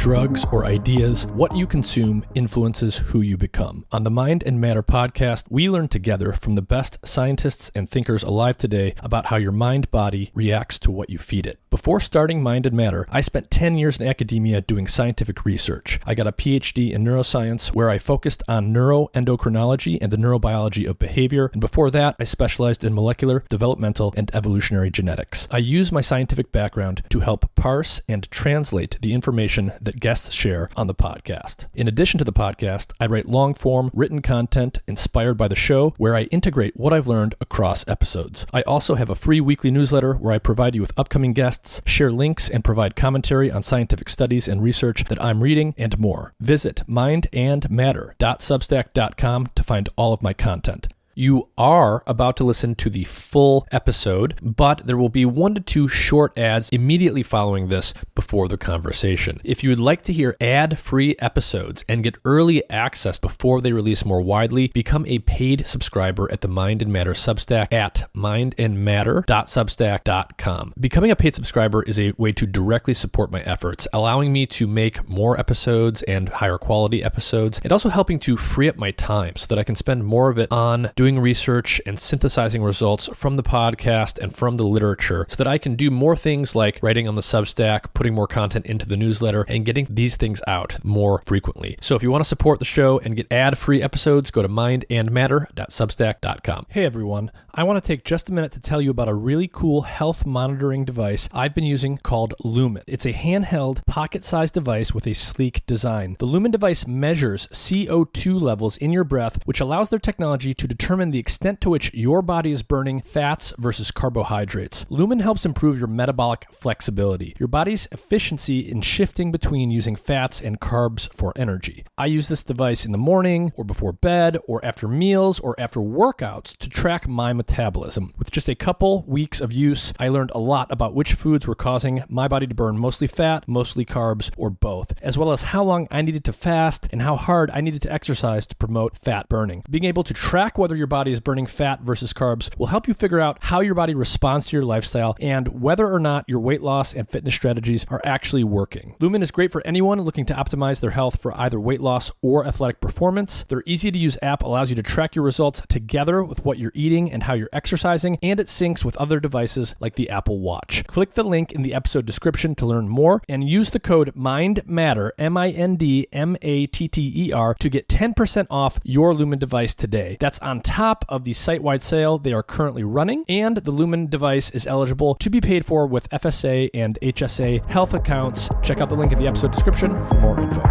drugs, or ideas, what you consume influences who you become. On the Mind and Matter podcast, we learn together from the best scientists and thinkers alive today about how your mind-body reacts to what you feed it. Before starting Mind and Matter, I spent 10 years in academia doing scientific research. I got a PhD in neuroscience where I focused on neuroendocrinology and the neurobiology of behavior, and before that, I specialized in molecular, developmental, and evolutionary genetics. I use my scientific background to help parse and translate the information that guests share on the podcast. In addition to the podcast, I write long-form written content inspired by the show where I integrate what I've learned across episodes. I also have a free weekly newsletter where I provide you with upcoming guests, share links, and provide commentary on scientific studies and research that I'm reading, and more. Visit mindandmatter.substack.com to find all of my content. You are about to listen to the full episode, but there will be 1 to 2 short ads immediately following this before the conversation. If you would like to hear ad-free episodes and get early access before they release more widely, become a paid subscriber at the Mind and Matter Substack at mindandmatter.substack.com. Becoming a paid subscriber is a way to directly support my efforts, allowing me to make more episodes and higher quality episodes, and also helping to free up my time so that I can spend more of it on doing research and synthesizing results from the podcast and from the literature so that I can do more things like writing on the Substack, putting more content into the newsletter, and getting these things out more frequently. So if you want to support the show and get ad-free episodes, go to mindandmatter.substack.com. Hey everyone, I want to take just a minute to tell you about a really cool health monitoring device I've been using called Lumen. It's a handheld, pocket-sized device with a sleek design. The Lumen device measures CO2 levels in your breath, which allows their technology to determine the extent to which your body is burning fats versus carbohydrates. Lumen helps improve your metabolic flexibility, your body's efficiency in shifting between using fats and carbs for energy. I use this device in the morning or before bed or after meals or after workouts to track my metabolism. With just a couple weeks of use, I learned a lot about which foods were causing my body to burn mostly fat, mostly carbs, or both, as well as how long I needed to fast and how hard I needed to exercise to promote fat burning. Being able to track whether your body is burning fat versus carbs will help you figure out how your body responds to your lifestyle and whether or not your weight loss and fitness strategies are actually working. Lumen is great for anyone looking to optimize their health for either weight loss or athletic performance. Their easy-to-use app allows you to track your results together with what you're eating and how you're exercising, and it syncs with other devices like the Apple Watch. Click the link in the episode description to learn more and use the code MINDMATTER, MINDMATTER, to get 10% off your Lumen device today. That's on top of the site-wide sale they are currently running, and the Lumen device is eligible to be paid for with FSA and HSA health accounts. Check out the link in the episode description for more info.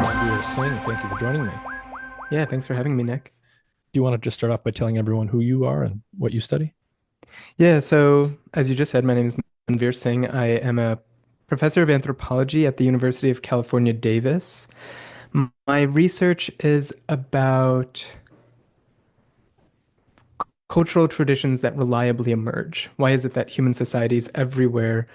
Manvir Singh, thank you for joining me. Yeah, thanks for having me, Nick. Do you want to just start off by telling everyone who you are and what you study? Yeah, so as you just said, my name is Manvir Singh. I am a professor of anthropology at the University of California, Davis. My research is about cultural traditions that reliably emerge. Why is it that human societies everywhere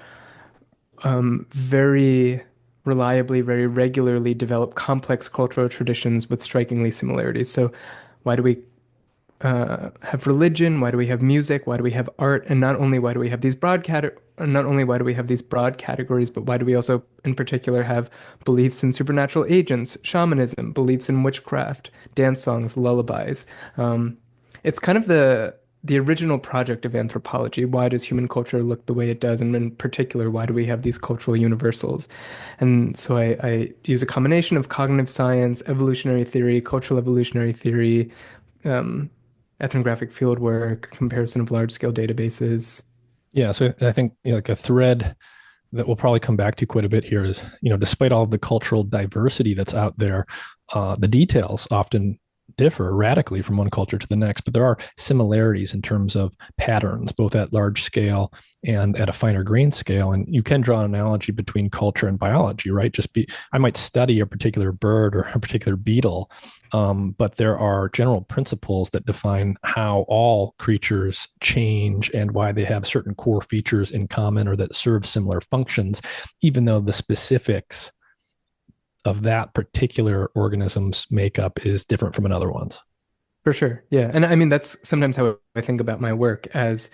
very reliably, very regularly develop complex cultural traditions with strikingly similarities? So why do we have religion? Why do we have music? Why do we have art? And not only why do we have these broad categories, but why do we also, in particular, have beliefs in supernatural agents, shamanism, beliefs in witchcraft, dance songs, lullabies? It's kind of the original project of anthropology. Why does human culture look the way it does? And in particular, why do we have these cultural universals? And so I use a combination of cognitive science, evolutionary theory, cultural evolutionary theory, ethnographic fieldwork, comparison of large-scale databases. Yeah, so I think like a thread that we'll probably come back to quite a bit here is, despite all of the cultural diversity that's out there, the details often differ radically from one culture to the next, but there are similarities in terms of patterns, both at large scale and at a finer grain scale. And you can draw an analogy between culture and biology, right? I might study a particular bird or a particular beetle, but there are general principles that define how all creatures change and why they have certain core features in common or that serve similar functions, even though the specifics of that particular organism's makeup is different from another one's. For sure. Yeah. And I mean, that's sometimes how I think about my work as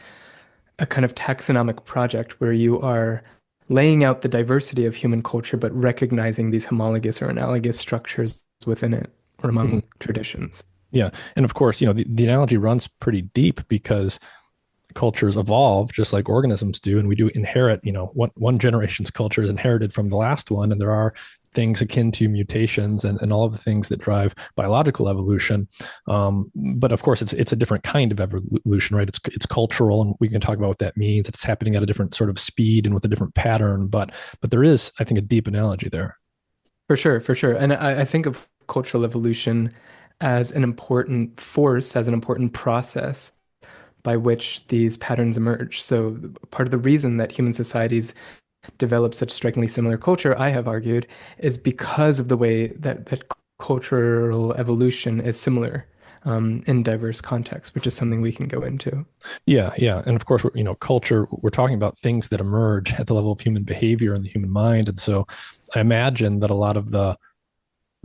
a kind of taxonomic project where you are laying out the diversity of human culture, but recognizing these homologous or analogous structures within it or Mhm. among traditions. Yeah. And of course, the analogy runs pretty deep because cultures evolve just like organisms do, and we do inherit, one generation's culture is inherited from the last one, and there are things akin to mutations and all of the things that drive biological evolution. But of course, it's a different kind of evolution, right? It's cultural, and we can talk about what that means. It's happening at a different sort of speed and with a different pattern, but there is, I think, a deep analogy there. For sure, for sure. And I think of cultural evolution as an important force, as an important process by which these patterns emerge. So part of the reason that human societies develop such strikingly similar culture, I have argued, is because of the way that cultural evolution is similar in diverse contexts, which is something we can go into. Yeah, yeah, and of course, culture. We're talking about things that emerge at the level of human behavior and the human mind, and so I imagine that a lot of the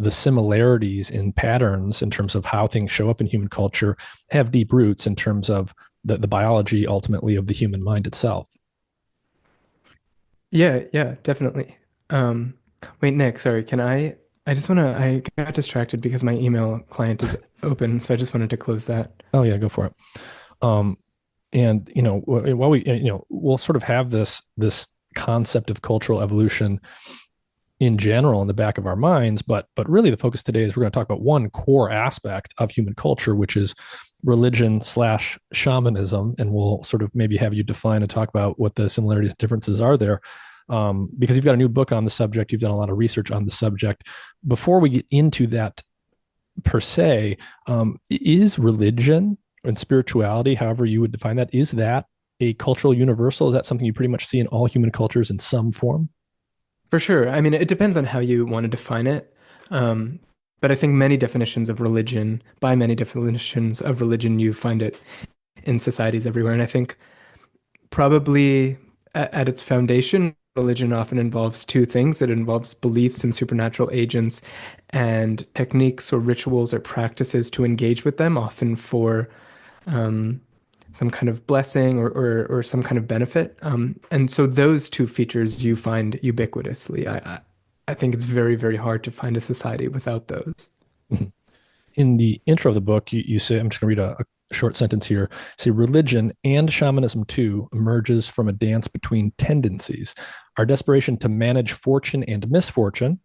similarities in patterns in terms of how things show up in human culture have deep roots in terms of the biology ultimately of the human mind itself. Yeah, yeah, definitely. Um, wait, Nick, sorry, I just wanna, I got distracted because my email client is open, so I just wanted to close that. Oh yeah, go for it. Um, and while we'll sort of have this concept of cultural evolution in general in the back of our minds, but really the focus today is we're going to talk about one core aspect of human culture, which is religion slash shamanism, and we'll sort of maybe have you define and talk about what the similarities and differences are there. Because you've got a new book on the subject, you've done a lot of research on the subject. Before we get into that per se, is religion and spirituality, however you would define that, is that a cultural universal? Is that something you pretty much see in all human cultures in some form? For sure. I mean, it depends on how you want to define it. Um, but I think many definitions of religion, by many definitions of religion, you find it in societies everywhere. And I think probably at its foundation, religion often involves two things. It involves beliefs in supernatural agents and techniques or rituals or practices to engage with them, often for um, some kind of blessing or some kind of benefit. And so those two features you find ubiquitously. I think it's very, very hard to find a society without those. In the intro of the book, you say, I'm just going to read a short sentence here. Say, religion and shamanism too emerges from a dance between tendencies. Our desperation to manage fortune and misfortune,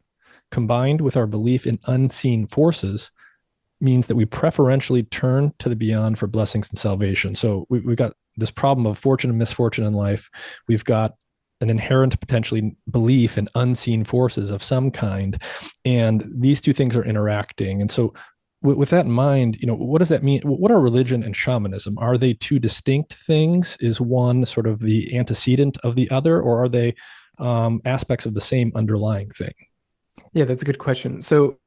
combined with our belief in unseen forces, means that we preferentially turn to the beyond for blessings and salvation. So we've got this problem of fortune and misfortune in life. We've got an inherent potentially belief in unseen forces of some kind, and these two things are interacting. And so with that in mind, what does that mean? What are religion and shamanism? Are they two distinct things? Is one sort of the antecedent of the other, or are they aspects of the same underlying thing? Yeah, that's a good question. So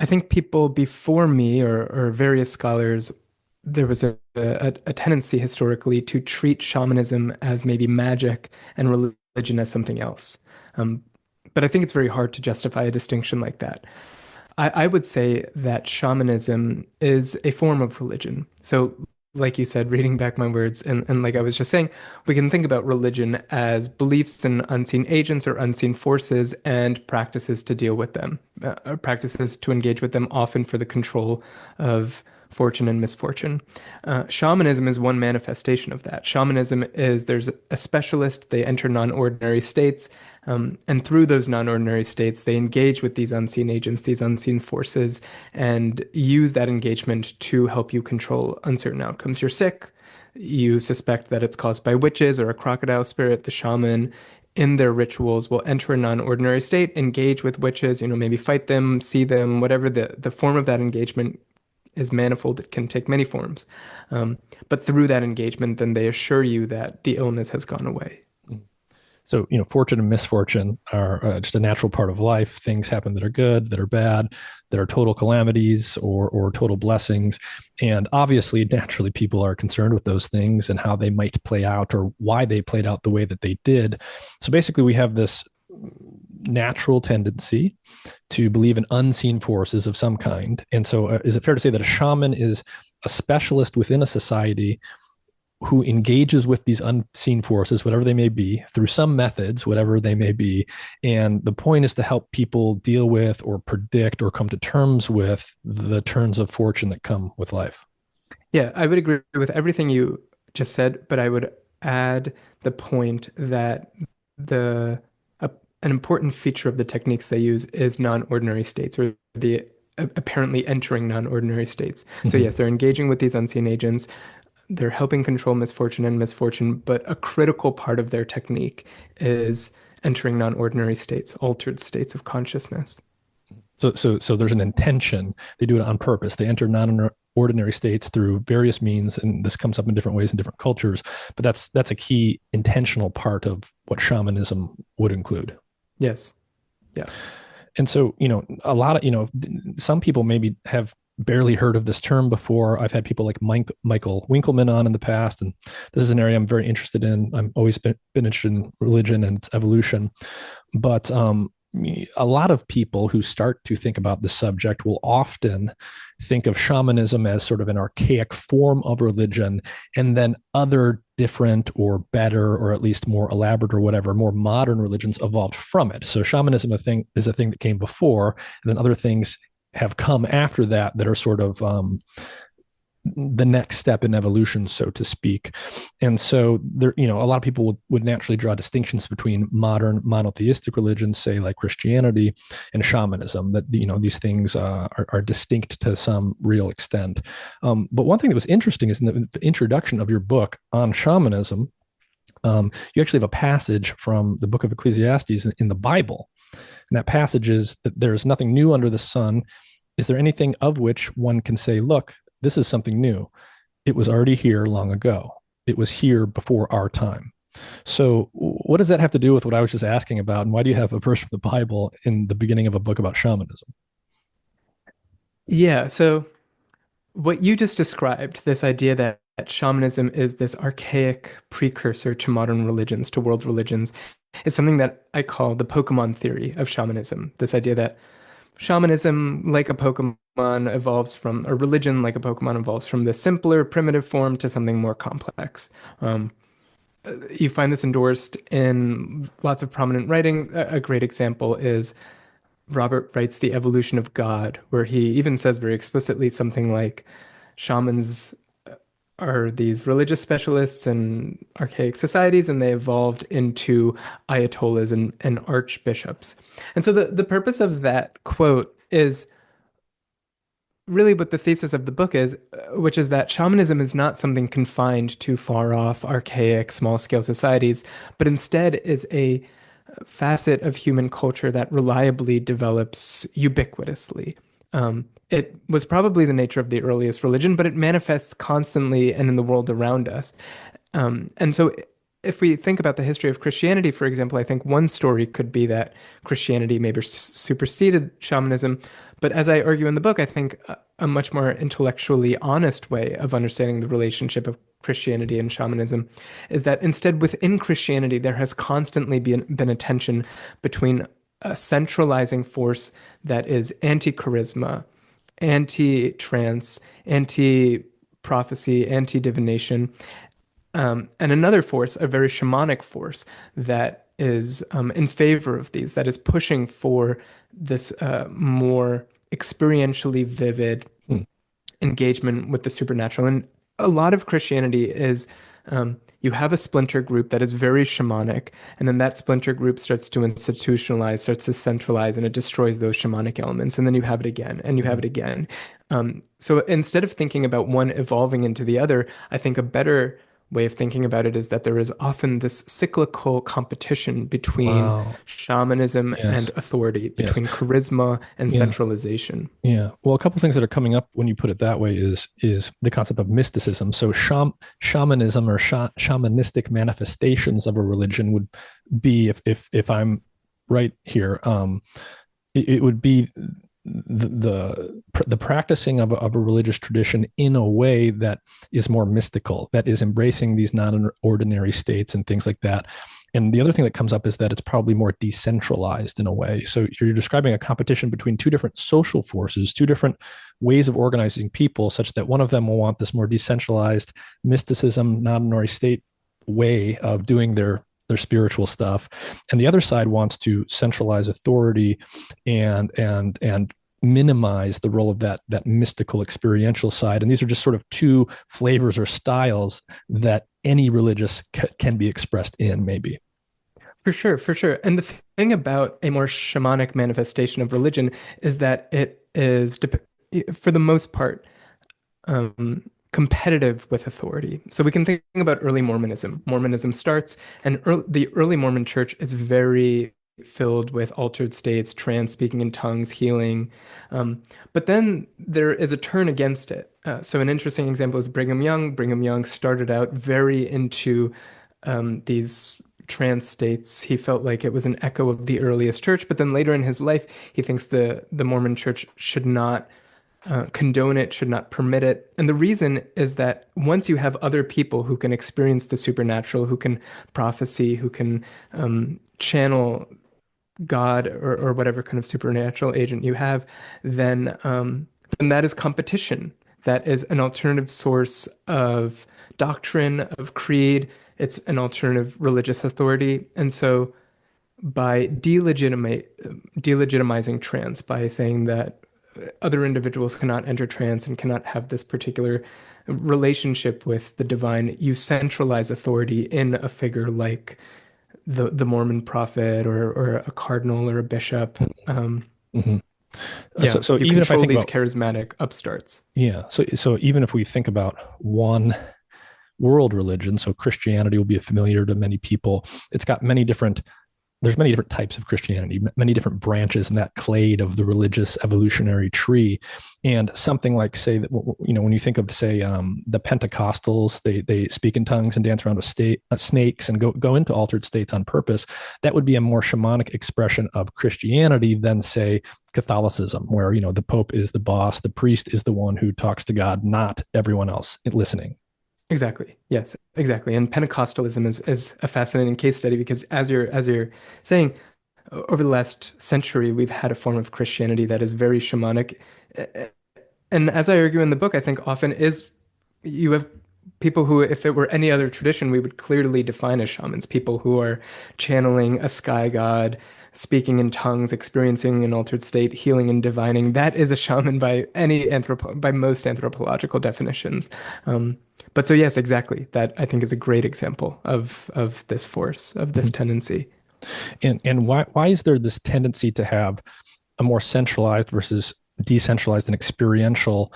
I think people before me or various scholars, there was a tendency historically to treat shamanism as maybe magic and religion as something else. Um, but I think it's very hard to justify a distinction like that. I would say that shamanism is a form of religion. So, like you said, reading back my words, and like I was just saying, we can think about religion as beliefs in unseen agents or unseen forces and practices to deal with them, practices to engage with them, often for the control of fortune and misfortune. Shamanism is one manifestation of that. Shamanism is there's a specialist, they enter non-ordinary states, and through those non-ordinary states, they engage with these unseen agents, these unseen forces, and use that engagement to help you control uncertain outcomes. You're sick, you suspect that it's caused by witches or a crocodile spirit. The shaman, in their rituals, will enter a non-ordinary state, engage with witches, maybe fight them, see them, whatever the form of that engagement is manifold. It can take many forms. Um, but through that engagement, then they assure you that the illness has gone away. So, fortune and misfortune are just a natural part of life. Things happen that are good, that are bad, that are total calamities or total blessings. And obviously, naturally, people are concerned with those things and how they might play out or why they played out the way that they did. So basically, we have this natural tendency to believe in unseen forces of some kind. And so, is it fair to say that a shaman is a specialist within a society who engages with these unseen forces, whatever they may be, through some methods, whatever they may be? And the point is to help people deal with or predict or come to terms with the turns of fortune that come with life. Yeah, I would agree with everything you just said, but I would add the point that the an important feature of the techniques they use is non-ordinary states, or the apparently entering non-ordinary states. So Mm-hmm. yes, they're engaging with these unseen agents. They're helping control misfortune and misfortune, but a critical part of their technique is entering non-ordinary states, altered states of consciousness. So there's an intention. They do it on purpose. They enter non-ordinary states through various means, and this comes up in different ways in different cultures. But that's a key intentional part of what shamanism would include. Yes. Yeah. And so, a lot of, some people maybe have barely heard of this term before. I've had people like Michael Winkelmann on in the past, and this is an area I'm very interested in. I've always been interested in religion and its evolution. But a lot of people who start to think about the subject will often think of shamanism as sort of an archaic form of religion, and then other different or better, or at least more elaborate or whatever, more modern religions evolved from it. So shamanism is a thing that came before, and then other things have come after that that are sort of the next step in evolution, so to speak. And so there, a lot of people would naturally draw distinctions between modern monotheistic religions, say like Christianity, and shamanism, that, these things are distinct to some real extent. But one thing that was interesting is in the introduction of your book on shamanism, you actually have a passage from the book of Ecclesiastes in the Bible. And that passage is that there's nothing new under the sun. Is there anything of which one can say, look, this is something new? It was already here long ago. It was here before our time. So what does that have to do with what I was just asking about? And why do you have a verse from the Bible in the beginning of a book about shamanism? Yeah. So what you just described, this idea that shamanism is this archaic precursor to modern religions, to world religions, is something that I call the Pokemon theory of shamanism. This idea that shamanism, like a Pokemon, evolves from a religion, like a Pokemon, evolves from the simpler, primitive form to something more complex. Um, you find this endorsed in lots of prominent writings. A great example is Robert writes The Evolution of God, where he even says very explicitly something like shamans are these religious specialists in archaic societies, and they evolved into ayatollahs and archbishops. And so the purpose of that quote is really what the thesis of the book is, which is that shamanism is not something confined to far off, archaic, small scale societies, but instead is a facet of human culture that reliably develops ubiquitously. It was probably the nature of the earliest religion, but it manifests constantly and in the world around us. And so, if we think about the history of Christianity, for example, I think one story could be that Christianity maybe superseded shamanism. But as I argue in the book, I think a much more intellectually honest way of understanding the relationship of Christianity and shamanism is that instead within Christianity, there has constantly been a tension between a centralizing force that is anti-charisma, anti-trance, anti-prophecy, anti-divination, and another force, a very shamanic force, that is in favor of these, that is pushing for this more experientially vivid Hmm. engagement with the supernatural. And a lot of Christianity is you have a splinter group that is very shamanic, and then that splinter group starts to institutionalize, starts to centralize, and it destroys those shamanic elements. And then you have it again, and you have Mhm. it again. So instead of thinking about one evolving into the other, I think a better way of thinking about it is that there is often this cyclical competition between Wow. shamanism and Yes. authority, Yes. between charisma and Yeah. centralization. Yeah. Well, a couple of things that are coming up when you put it that way is the concept of mysticism. So shamanism or shamanistic manifestations of a religion would be, if I'm right here, it would be the practicing of a religious tradition in a way that is more mystical, that is embracing these non-ordinary states and things like that. And the other thing that comes up is that it's probably more decentralized in a way. So you're describing a competition between two different social forces, two different ways of organizing people, such that one of them will want this more decentralized mysticism, non-ordinary state way of doing their spiritual stuff, and the other side wants to centralize authority and minimize the role of that mystical experiential side. And these are just sort of two flavors or styles that any religious can be expressed in, maybe. For sure, for sure. And the thing about a more shamanic manifestation of religion is that it is, for the most part, competitive with authority. So we can think about early Mormonism. Mormonism starts, and the early Mormon church is very filled with altered states, trance, speaking in tongues, healing. But then there is a turn against it. So an interesting example is Brigham Young. Brigham Young started out very into these trance states. He felt like it was an echo of the earliest church, but then later in his life, he thinks the Mormon church should not condone it, should not permit it. And the reason is that once you have other people who can experience the supernatural, who can prophecy, who can channel God or whatever kind of supernatural agent you have, then that is competition. That is an alternative source of doctrine, of creed. It's an alternative religious authority. And so by delegitimizing trance, by saying that other individuals cannot enter trance and cannot have this particular relationship with the divine, you centralize authority in a figure like the Mormon prophet or a cardinal or a bishop. Mm-hmm. Yeah, So you even if I control think these about, charismatic upstarts. yeah, so even if we think about one world religion, so Christianity will be familiar to many people. It's got many different there's many different types of Christianity, many different branches in that clade of the religious evolutionary tree. And something like, say, that, when you think of, say, the Pentecostals, they speak in tongues and dance around with snakes and go into altered states on purpose. That would be a more shamanic expression of Christianity than, say, Catholicism, where the Pope is the boss, the priest is the one who talks to God, not everyone else listening. Exactly. Yes, exactly. And Pentecostalism is a fascinating case study because as you're saying, over the last century, we've had a form of Christianity that is very shamanic. And as I argue in the book, I think often is you have people who, if it were any other tradition, we would clearly define as shamans, people who are channeling a sky god, speaking in tongues, experiencing an altered state, healing and divining. That is a shaman by most anthropological definitions. But so yes, exactly. That I think is a great example of this force, of this Mm-hmm. tendency. And why is there this tendency to have a more centralized versus decentralized and experiential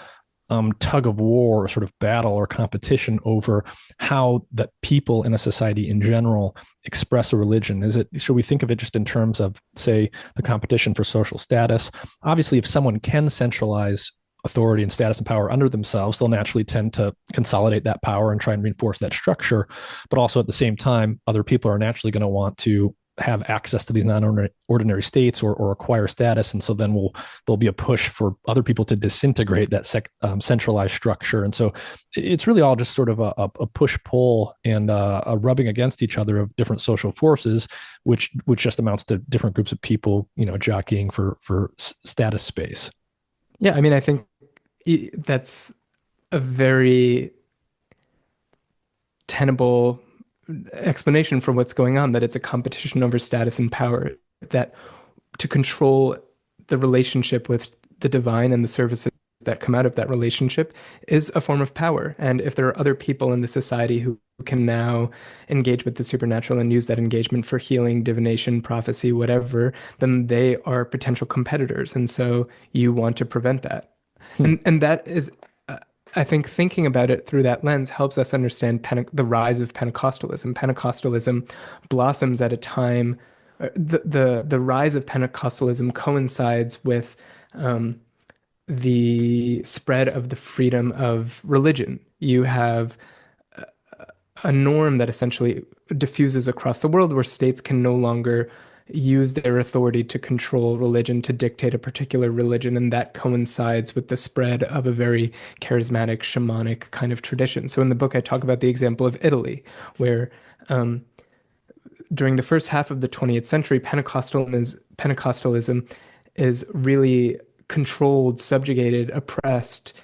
tug of war or sort of battle or competition over how that people in a society in general express a religion? Should we think of it just in terms of, say, the competition for social status? Obviously, if someone can centralize authority and status and power under themselves, they'll naturally tend to consolidate that power and try and reinforce that structure. But also at the same time, other people are naturally going to want to have access to these non-ordinary states or acquire status, and so then there'll be a push for other people to disintegrate that centralized structure. And so it's really all just sort of a push-pull and a rubbing against each other of different social forces, which just amounts to different groups of people, jockeying for status space. Yeah, I mean, I think that's a very tenable explanation for what's going on, that it's a competition over status and power, that to control the relationship with the divine and the services that come out of that relationship is a form of power. And if there are other people in the society who can now engage with the supernatural and use that engagement for healing, divination, prophecy, whatever, then they are potential competitors. And so you want to prevent that. Hmm. And that is, I think thinking about it through that lens helps us understand the rise of Pentecostalism. Pentecostalism blossoms at a time, the rise of Pentecostalism coincides with the spread of the freedom of religion. You have a norm that essentially diffuses across the world where states can no longer use their authority to control religion, to dictate a particular religion, and that coincides with the spread of a very charismatic shamanic kind of tradition. So in the book, I talk about the example of Italy, where um, during the first half of the 20th century, Pentecostalism is really controlled, subjugated, oppressed,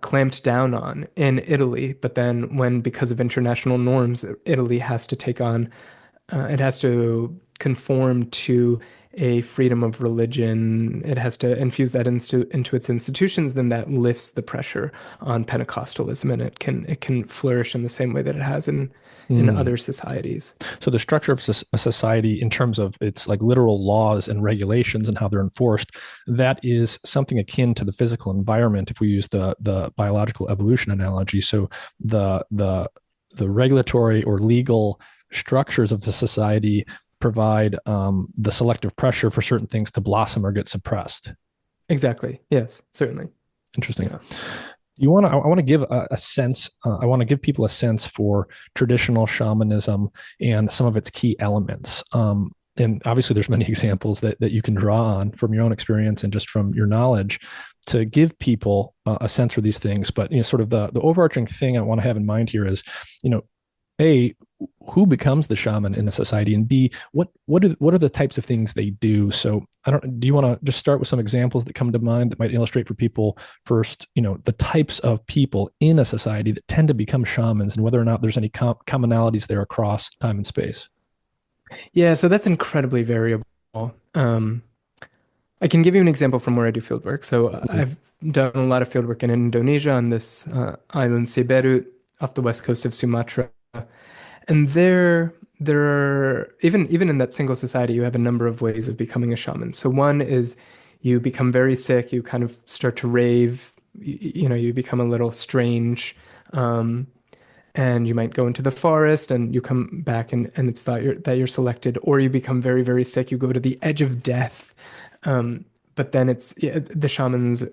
clamped down on in Italy. But then, when because of international norms, Italy has to take on, it has to conform to a freedom of religion. It has to infuse that into its institutions. Then that lifts the pressure on Pentecostalism, and it can flourish in the same way that it has in Mm. other societies. So the structure of a society in terms of its like literal laws and regulations and how they're enforced, that is something akin to the physical environment if we use the biological evolution analogy. So the regulatory or legal structures of the society provide the selective pressure for certain things to blossom or get suppressed. Exactly. Yes, certainly. Interesting. Yeah. You want to? I want to give a sense. I want to give people a sense for traditional shamanism and some of its key elements. And obviously, there's many examples that you can draw on from your own experience and just from your knowledge to give people a sense for these things. But sort of the overarching thing I want to have in mind here is, you know, a who becomes the shaman in a society, and b what are the types of things they do. So I don't, do you want to just start with some examples that come to mind that might illustrate for people first, the types of people in a society that tend to become shamans and whether or not there's any commonalities there across time and space. Yeah, so that's incredibly variable. Um, I can give you an example from where I do fieldwork. So Mhm. I've done a lot of fieldwork in Indonesia on this island Siberut off the west coast of Sumatra. And there are even in that single society, you have a number of ways of becoming a shaman. So one is you become very sick, you kind of start to rave, you become a little strange, um, and you might go into the forest and you come back and it's thought that you're selected, or you become very, very sick, you go to the edge of death. Um, but then it's yeah, the shamans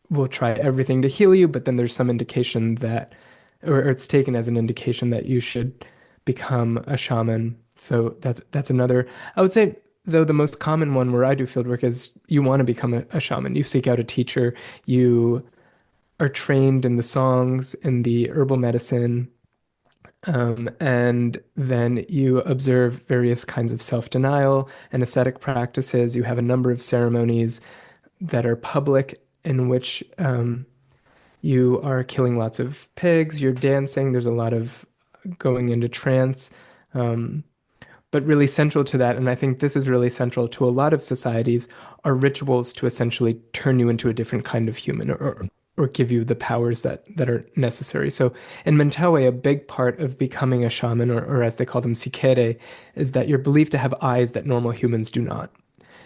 will try everything to heal you, but then there's some indication that, or it's taken as an indication that you should become a shaman. So that's another. I would say, though, the most common one where I do field work is you want to become a shaman. You seek out a teacher. You are trained in the songs, in the herbal medicine, and then you observe various kinds of self-denial and ascetic practices. You have a number of ceremonies that are public in which you are killing lots of pigs, you're dancing, there's a lot of going into trance. Um, but really central to that, and I think this is really central to a lot of societies, are rituals to essentially turn you into a different kind of human or give you the powers that are necessary. So in Mentawai, a big part of becoming a shaman, or as they call them, sikere, is that you're believed to have eyes that normal humans do not.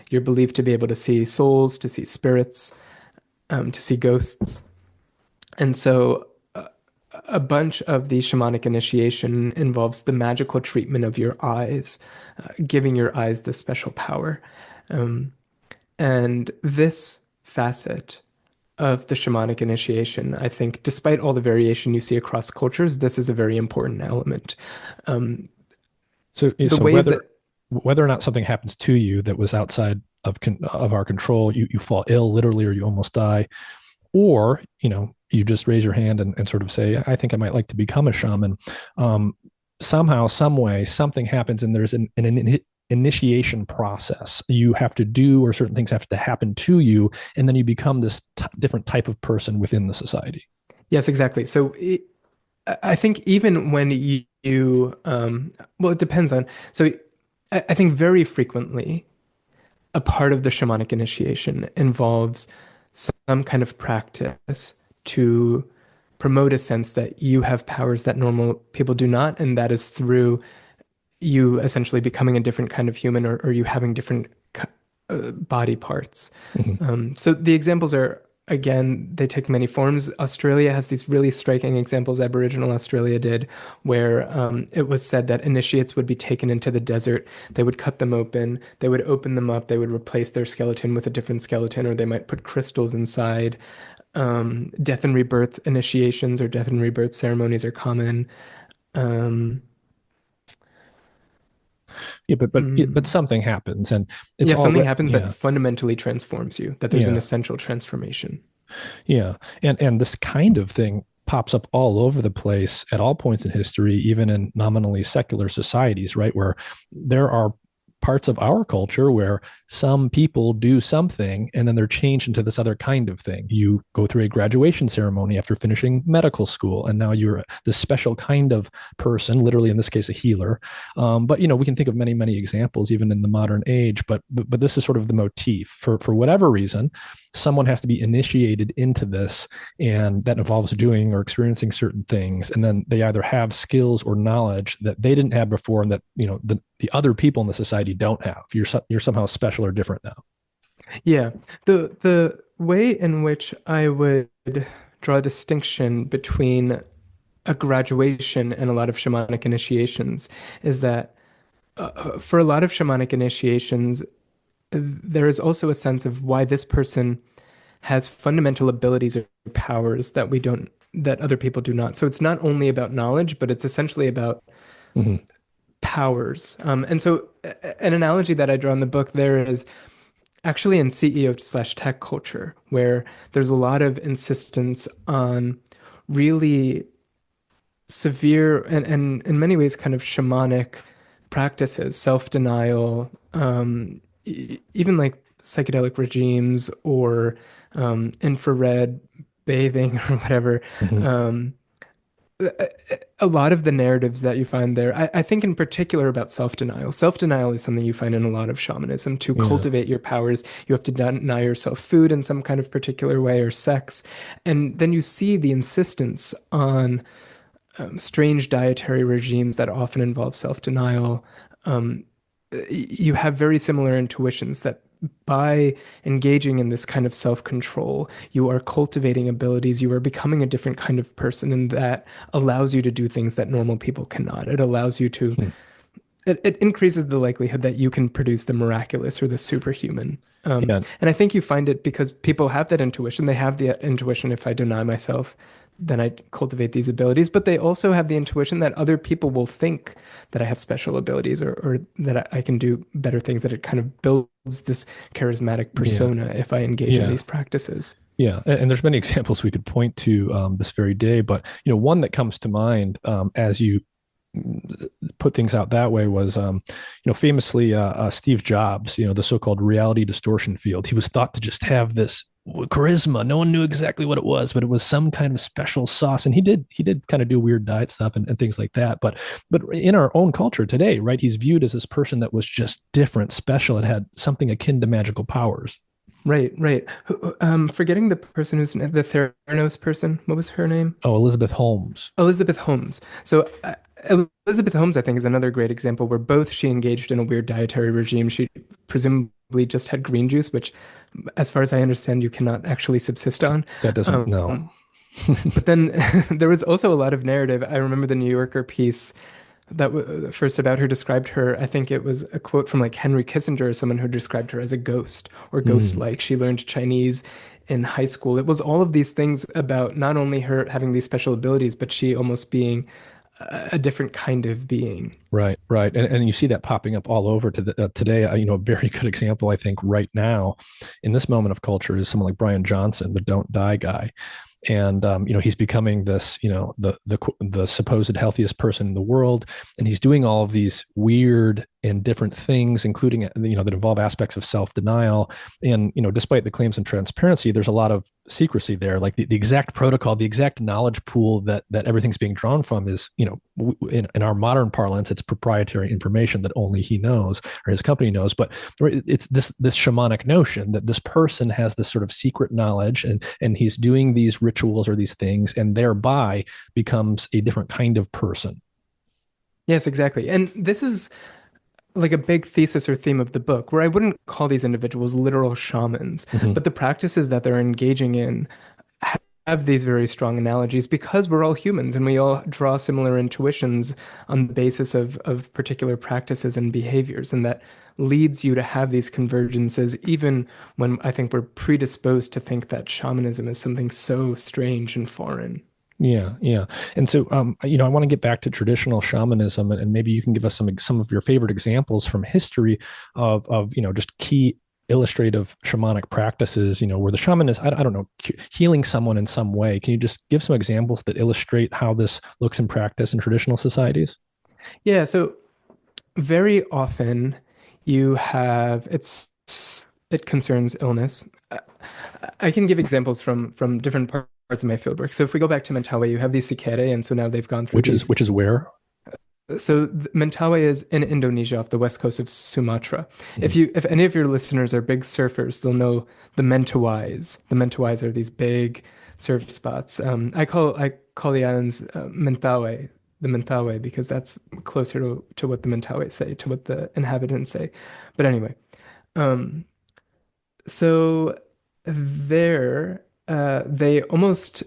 You're believed to be able to see souls, to see spirits, to see ghosts. And so a bunch of the shamanic initiation involves the magical treatment of your eyes, giving your eyes this special power. Um, and this facet of the shamanic initiation, I think, despite all the variation you see across cultures, this is a very important element. Um, So, the so ways whether that, whether or not something happens to you that was outside of our control, you fall ill literally, or you almost die, or you just raise your hand and sort of say, I think I might like to become a shaman. um, Somehow, some way, something happens and there's an initiation process you have to do, or certain things have to happen to you, and then you become this different type of person within the society. yes, exactly. So I think even when well, it depends on, so I think very frequently, a part of the shamanic initiation involves some kind of practice to promote a sense that you have powers that normal people do not, and that is through you essentially becoming a different kind of human, or you having different body parts. Mhm. So the examples are, again, they take many forms. Australia has these really striking examples, Aboriginal Australia did, where it was said that initiates would be taken into the desert. They would cut them open, they would open them up, they would replace their skeleton with a different skeleton, or they might put crystals inside. Death and rebirth initiations or death and rebirth ceremonies are common. Um, Yeah, but Mm. something happens, and it's Yeah, all something happens that yeah, fundamentally transforms you, that there's an yeah, essential transformation. yeah, and this kind of thing pops up all over the place at all points in history, even in nominally secular societies, right? Where there are parts of our culture where some people do something and then they're changed into this other kind of thing. You go through a graduation ceremony after finishing medical school, and now you're this special kind of person, literally in this case, a healer. But we can think of many, many examples, even in the modern age. But this is sort of the motif for whatever reason. Someone has to be initiated into this, and that involves doing or experiencing certain things, and then they either have skills or knowledge that they didn't have before, and that the other people in the society don't have. You're somehow special or different now. Yeah. The way in which I would draw a distinction between a graduation and a lot of shamanic initiations is that for a lot of shamanic initiations, there is also a sense of why this person has fundamental abilities or powers that we don't, that other people do not. So it's not only about knowledge, but it's essentially about Mm-hmm. powers. And so an analogy that I draw in the book there is actually in CEO slash tech culture, where there's a lot of insistence on really severe and in many ways kind of shamanic practices, self-denial, even like psychedelic regimes or infrared bathing or whatever. Mm-hmm. Um, a lot of the narratives that you find there, I think in particular about self-denial. Self-denial is something you find in a lot of shamanism. To Yeah. cultivate your powers, you have to deny yourself food in some kind of particular way or sex. And then you see the insistence on strange dietary regimes that often involve self-denial. Um, you have very similar intuitions that by engaging in this kind of self-control, you are cultivating abilities, you are becoming a different kind of person, and that allows you to do things that normal people cannot. It allows you to, Hmm. it increases the likelihood that you can produce the miraculous or the superhuman. Yeah. And I think you find it because people have that intuition. They have the intuition, if I deny myself, then I cultivate these abilities. But they also have the intuition that other people will think that I have special abilities or that I can do better things, that it kind of builds this charismatic Yeah. persona if I engage in Yeah. these practices. Yeah, and there's many examples we could point to this very day, but one that comes to mind as you put things out that way was, famously Steve Jobs, the so-called reality distortion field. He was thought to just have this charisma. No one knew exactly what it was, but it was some kind of special sauce. And he did kind of do weird diet stuff and things like that. But in our own culture today, right, he's viewed as this person that was just different, special. It had something akin to magical powers. Right, right. Forgetting the person who's the Theranos person. What was her name? Oh, Elizabeth Holmes. Elizabeth Holmes. So Elizabeth Holmes, I think, is another great example where both she engaged in a weird dietary regime. She presumably just had green juice, which, as far as I understand, you cannot actually subsist on. That doesn't Um, no. but then there was also a lot of narrative. I remember the New Yorker piece that first about her described her. I think it was a quote from like Henry Kissinger or someone who described her as a ghost or Mm, ghost-like. She learned Chinese in high school. It was all of these things about not only her having these special abilities, but she almost being a different kind of being. right, right, and you see that popping up all over today. A very good example, I think, right now, in this moment of culture, is someone like Brian Johnson, the "Don't Die" guy, and he's becoming this the supposed healthiest person in the world, and he's doing all of these weird and different things, including that involve aspects of self-denial. And despite the claims and transparency, there's a lot of secrecy there. Like the exact protocol, the exact knowledge pool that everything's being drawn from is, in our modern parlance, it's proprietary information that only he knows or his company knows. But it's this shamanic notion that this person has this sort of secret knowledge, and he's doing these rituals or these things, and thereby becomes a different kind of person. Yes, exactly. And this is like a big thesis or theme of the book, where I wouldn't call these individuals literal shamans, Mm-hmm. but the practices that they're engaging in have these very strong analogies because we're all humans and we all draw similar intuitions on the basis of particular practices and behaviors. And that leads you to have these convergences, even when I think we're predisposed to think that shamanism is something so strange and foreign. Yeah, yeah. And so, I want to get back to traditional shamanism, and maybe you can give us some of your favorite examples from history of just key illustrative shamanic practices, where the shaman is, I don't know, healing someone in some way. Can you just give some examples that illustrate how this looks in practice in traditional societies? Yeah, so very often you have it concerns illness. I can give examples from different parts of my fieldwork. So if we go back to Mentawai, you have these cicadae, and so now they've gone through these. Which is where? So Mentawai is in Indonesia off the west coast of Sumatra. Mhm. If any of your listeners are big surfers, they'll know the Mentawais. The Mentawais are these big surf spots. I call the islands Mentawai, the Mentawai, because that's closer to what the Mentawai say, to what the inhabitants say. But anyway, um, so there, they almost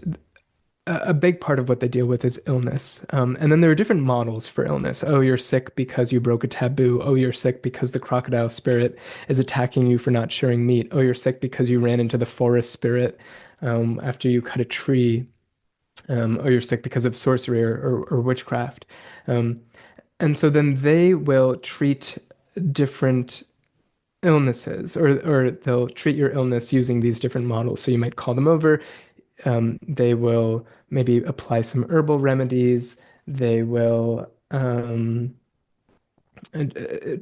a big part of what they deal with is illness. And then there are different models for illness. Oh, you're sick because you broke a taboo. Oh, you're sick because the crocodile spirit is attacking you for not sharing meat. Oh, you're sick because you ran into the forest spirit after you cut a tree. Oh, you're sick because of sorcery or witchcraft. Um, and so then they will treat different illnesses, or they'll treat your illness using these different models. So you might call them over. They will maybe apply some herbal remedies. They will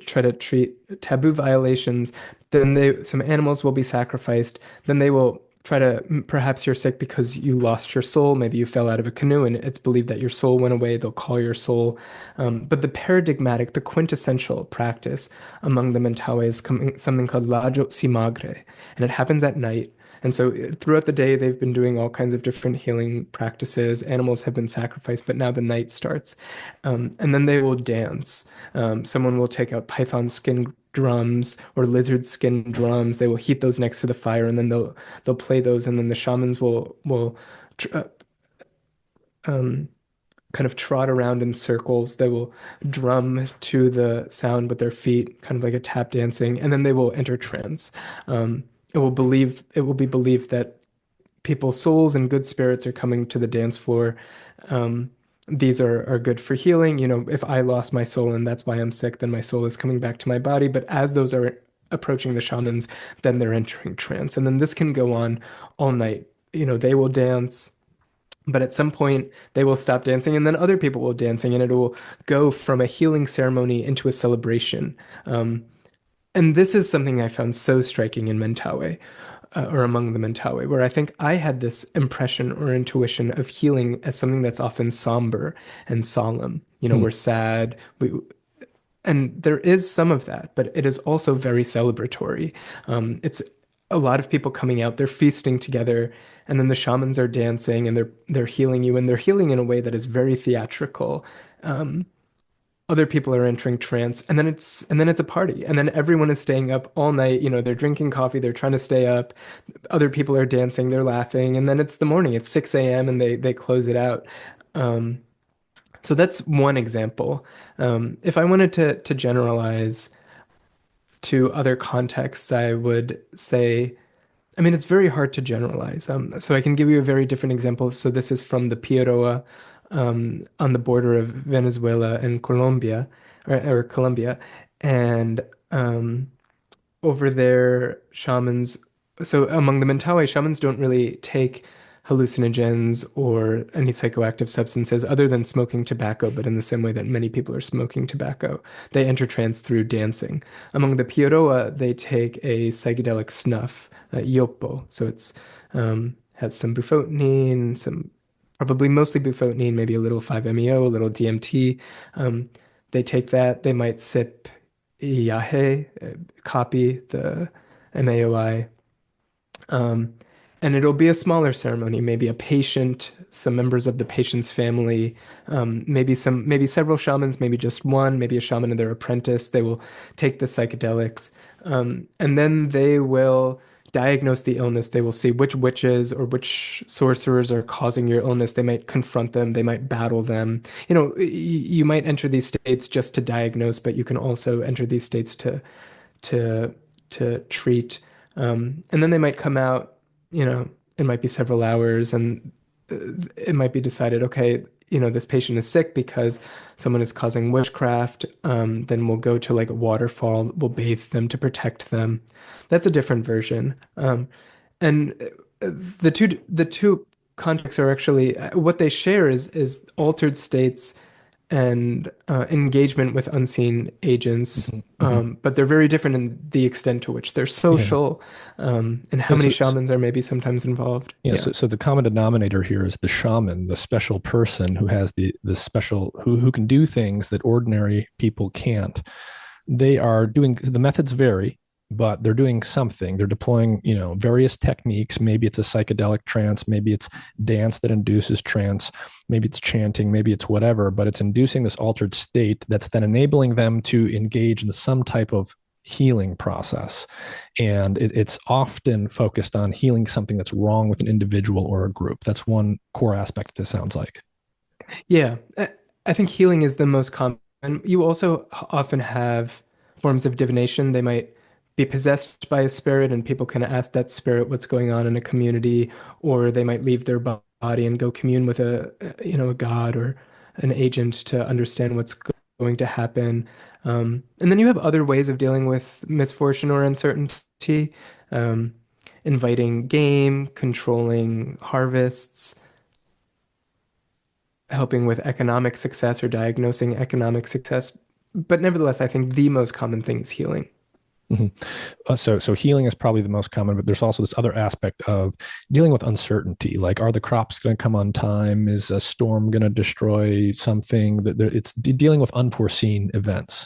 try to treat taboo violations. Then some animals will be sacrificed. Then they will try to, perhaps you're sick because you lost your soul. Maybe you fell out of a canoe and it's believed that your soul went away. They'll call your soul. But the paradigmatic, the quintessential practice among the Mentawai is something called Lajo Simagre, and it happens at night. And so throughout the day, they've been doing all kinds of different healing practices. Animals have been sacrificed, but now the night starts. And then they will dance. Someone will take out python skin drums or lizard skin drums. They will heat those next to the fire, and then they'll play those. And then the shamans will tr um, kind of trot around in circles. They will drum to the sound with their feet, kind of like a tap dancing, and then they will enter trance. It will be believed that people's souls and good spirits are coming to the dance floor. Um, these are good for healing. If I lost my soul and that's why I'm sick, then my soul is coming back to my body. But as those are approaching the shamans, then they're entering trance. And then this can go on all night. They will dance, but at some point they will stop dancing, and then other people will dancing, and it will go from a healing ceremony into a celebration. Um, and this is something I found so striking in Mentawai, or among the Mentawai, where I think I had this impression or intuition of healing as something that's often somber and solemn. Hmm. We're sad, and there is some of that, but it is also very celebratory. It's a lot of people coming out, they're feasting together, and then the shamans are dancing and they're healing you, and they're healing in a way that is very theatrical. Other people are entering trance, and then it's a party, and then everyone is staying up all night. They're drinking coffee, they're trying to stay up. Other people are dancing, they're laughing, and then it's the morning. It's 6 a.m. and they close it out. Um, so that's one example. If I wanted to generalize to other contexts, I would say, I mean, it's very hard to generalize. So I can give you a very different example. So this is from the Piaroa, on the border of Venezuela and Colombia, or Colombia, and over there, shamans. So among the Mentawai, shamans don't really take hallucinogens or any psychoactive substances other than smoking tobacco, but in the same way that many people are smoking tobacco. They enter trance through dancing. Among the Piaroa, they take a psychedelic snuff, yopo. So it's has some bufotenine, some probably mostly bufotenine, maybe a little 5-MeO, a little DMT. Um, they take that. They might sip Yahe, copy the MAOI. Um, and it'll be a smaller ceremony, maybe a patient, some members of the patient's family, maybe several shamans, maybe just one, maybe a shaman and their apprentice. They will take the psychedelics, and then they will diagnose the illness. They will see which witches or which sorcerers are causing your illness. They might confront them. They might battle them. You might enter these states just to diagnose, but you can also enter these states to to treat. And then they might come out, it might be several hours, and it might be decided, okay, this patient is sick because someone is causing witchcraft. Then we'll go to like a waterfall, we'll bathe them to protect them. That's a different version. And the two contexts are actually what they share is altered states and engagement with unseen agents. Mhm, mhm. But they're very different in the extent to which they're Yeah. social, and how Yeah, many shamans are maybe sometimes involved. yeah, Yeah. so the common denominator here is the shaman, the special person who has the special who can do things that ordinary people can't. They are doing the methods vary, but they're doing something. They're deploying, various techniques. Maybe it's a psychedelic trance, maybe it's dance that induces trance, maybe it's chanting, maybe it's whatever, but it's inducing this altered state that's then enabling them to engage in some type of healing process. And it's often focused on healing something that's wrong with an individual or a group. That's one core aspect, this sounds like. Yeah. I think healing is the most common. You also often have forms of divination. They might be possessed by a spirit, and people can ask that spirit what's going on in a community, or they might leave their body and go commune with a god or an agent to understand what's going to happen. And then you have other ways of dealing with misfortune or uncertainty, um, inviting game, controlling harvests, helping with economic success or diagnosing economic success. But nevertheless, I think the most common thing is healing. Mhm. So healing is probably the most common, but there's also this other aspect of dealing with uncertainty. Like, are the crops going to come on time? Is a storm going to destroy something? It's dealing with unforeseen events.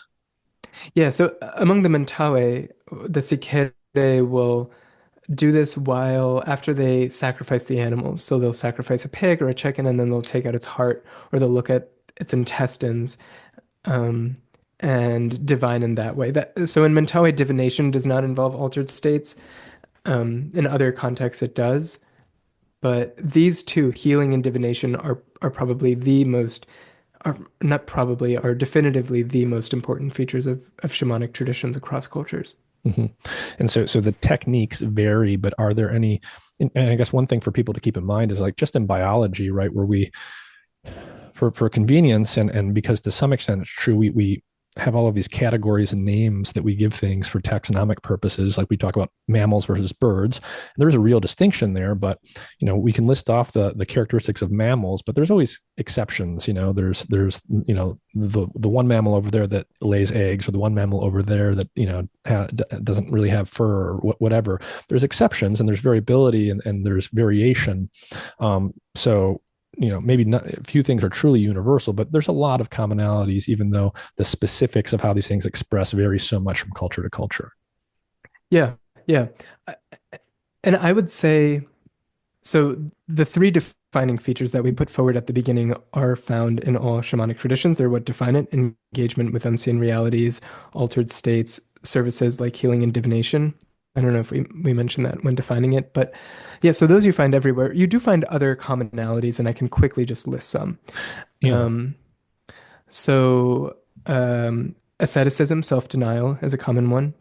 Yeah, so among the Mentawe, the Sikere will do this while after they sacrifice the animals. So they'll sacrifice a pig or a chicken, and then they'll take out its heart, or they'll look at its intestines, um, and divine in that way. So in Mentawe, divination does not involve altered states. In other contexts, it does. But these two, healing and divination, are probably the most, are not probably, are definitively the most important features of shamanic traditions across cultures. Mhm. And so the techniques vary, but are there any? And I guess one thing for people to keep in mind is like just in biology, right, where we for convenience and because to some extent it's true, we have all of these categories and names that we give things for taxonomic purposes, like we talk about mammals versus birds. There's a real distinction there, but we can list off the characteristics of mammals, but there's always exceptions. There's the one mammal over there that lays eggs, or the one mammal over there that doesn't really have fur, or whatever. There's exceptions, and there's variability, and there's variation. So maybe not, a few things are truly universal, but there's a lot of commonalities, even though the specifics of how these things express vary so much from culture to culture. Yeah, yeah. I- And I would say, so the three defining features that we put forward at the beginning are found in all shamanic traditions. They're what define it: engagement with unseen realities, altered states, services like healing and divination. I don't know if we mentioned that when defining it, but yeah, so those you find everywhere. You do find other commonalities, and I can quickly just list some. Yeah. Um, so, asceticism, self-denial is a common one.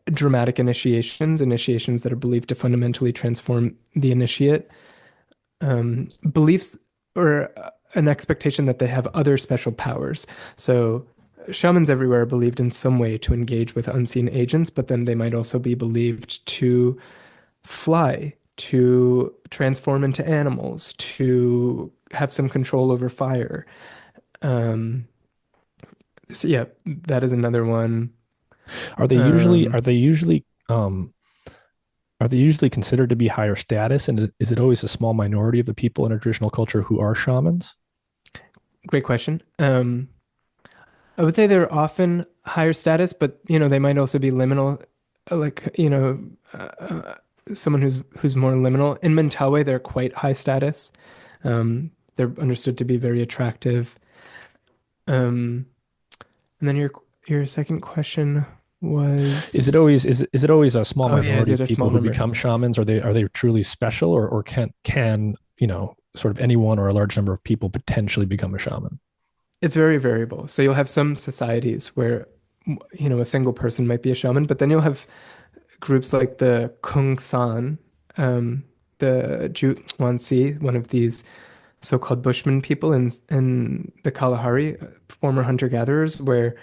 Dramatic initiations that are believed to fundamentally transform the initiate. Beliefs or an expectation that they have other special powers. So, shamans everywhere are believed in some way to engage with unseen agents, but then they might also be believed to fly, to transform into animals, to have some control over fire. Um, so yeah, that is another one. Are they usually Um, are they usually are they usually considered to be higher status? And is it always a small minority of the people in a traditional culture who are shamans? Great question. I would say they're often higher status, but they might also be liminal, like someone who's more liminal. In Mentawai, they're quite high status. They're understood to be very attractive. Um, and then your second question Is it was, always is it always a small oh yeah, is minority it of a small people who number? become shamans? Are they truly special, or can sort of anyone or a large number of people potentially become a shaman? It's very variable. So you'll have some societies where a single person might be a shaman, but then you'll have groups like the Kung San. the Jutwansi, one of these so-called Bushman people in the Kalahari, former hunter-gatherers, where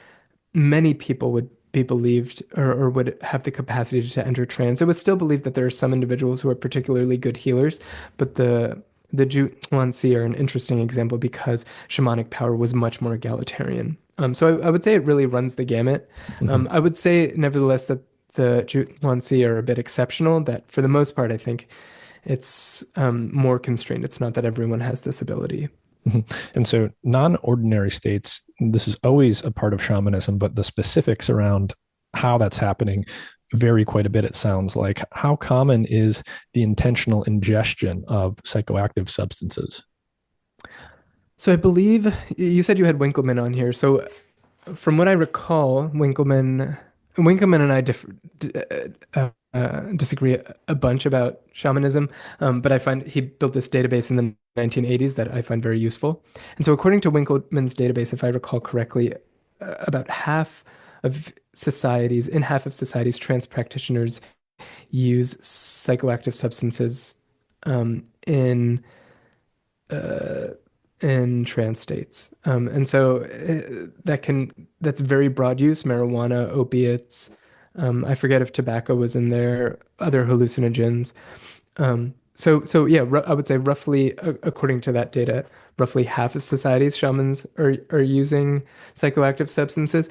many people would be believed or would have the capacity to enter trance. It was still believed that there are some individuals who are particularly good healers, but the Jutwansi are an interesting example because shamanic power was much more egalitarian. So I would say it really runs the gamut. Hmm. I would say, nevertheless, that the Jutwansi are a bit exceptional, that for the most part, I think it's more constrained. It's not that everyone has this ability. Mhm. And so, non ordinary states, this is always a part of shamanism, but the specifics around how that's happening vary quite a bit, it sounds like. How common is the intentional ingestion of psychoactive substances? So I believe you said you had Winkleman on here. So from what I recall, Winkleman and I disagree a bunch about shamanism, but I find he built this database in the 1980s that I find very useful. And so, according to Winkleman's database, if I recall correctly, about in half of societies, trance practitioners use psychoactive substances in uh, in trance states. And so that's very broad use, marijuana, opiates. I forget if tobacco was in there, other hallucinogens. So yeah, I would say roughly, according to that data, roughly half of society's shamans are using psychoactive substances.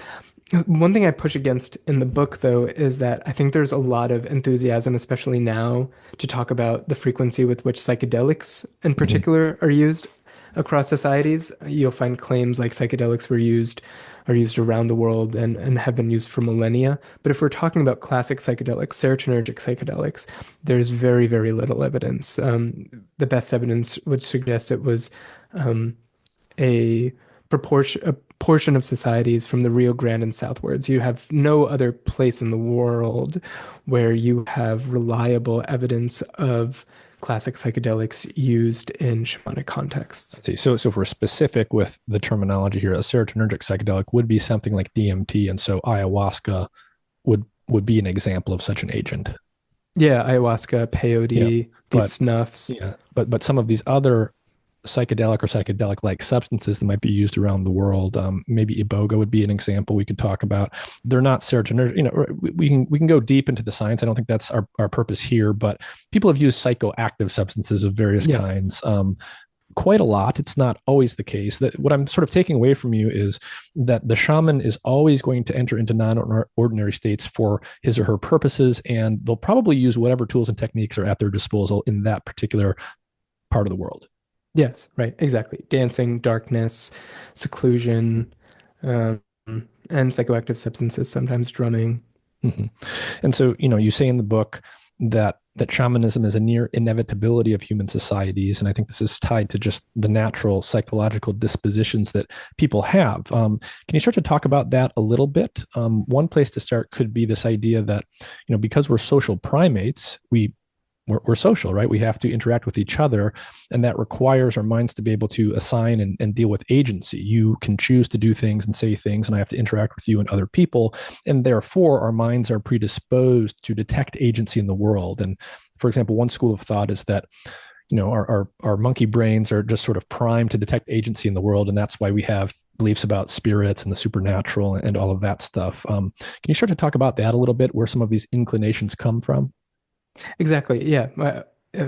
One thing I push against in the book, though, is that I think there's a lot of enthusiasm, especially now, to talk about the frequency with which psychedelics in Mhm. particular are used across societies. You'll find claims like psychedelics are used around the world and have been used for millennia. But if we're talking about classic psychedelics, serotonergic psychedelics, there's very, very little evidence. The best evidence would suggest it was um, a portion of societies from the Rio Grande and southwards. You have no other place in the world where you have reliable evidence of classic psychedelics used in shamanic contexts. See, so if we're specific with the terminology here, a serotonergic psychedelic would be something like DMT, and so ayahuasca would be an example of such an agent. Yeah, ayahuasca, Yeah, peyote, these but snuffs. yeah, but some of these other psychedelic or psychedelic like substances that might be used around the world. Maybe iboga would be an example we could talk about. They're not serotonin. We can go deep into the science. I don't think that's our purpose here, but people have used psychoactive substances of various Yes. kinds. Quite a lot. It's not always the case. That what I'm sort of taking away from you is that the shaman is always going to enter into non-ordinary states for his or her purposes, and they'll probably use whatever tools and techniques are at their disposal in that particular part of the world. Yes, right, exactly. Dancing, darkness, seclusion, um, and psychoactive substances, sometimes drumming. Mhm. And so, you say in the book that shamanism is a near inevitability of human societies, and I think this is tied to just the natural psychological dispositions that people have. Can you start to talk about that a little bit? One place to start could be this idea that, because we're social primates, we're social, right? We have to interact with each other, and that requires our minds to be able to assign and deal with agency. You can choose to do things and say things, and I have to interact with you and other people, and therefore our minds are predisposed to detect agency in the world. And for example, one school of thought is that our monkey brains are just sort of primed to detect agency in the world, and that's why we have beliefs about spirits and the supernatural and all of that stuff. Can you start to talk about that a little bit, where some of these inclinations come from? Exactly. Yeah.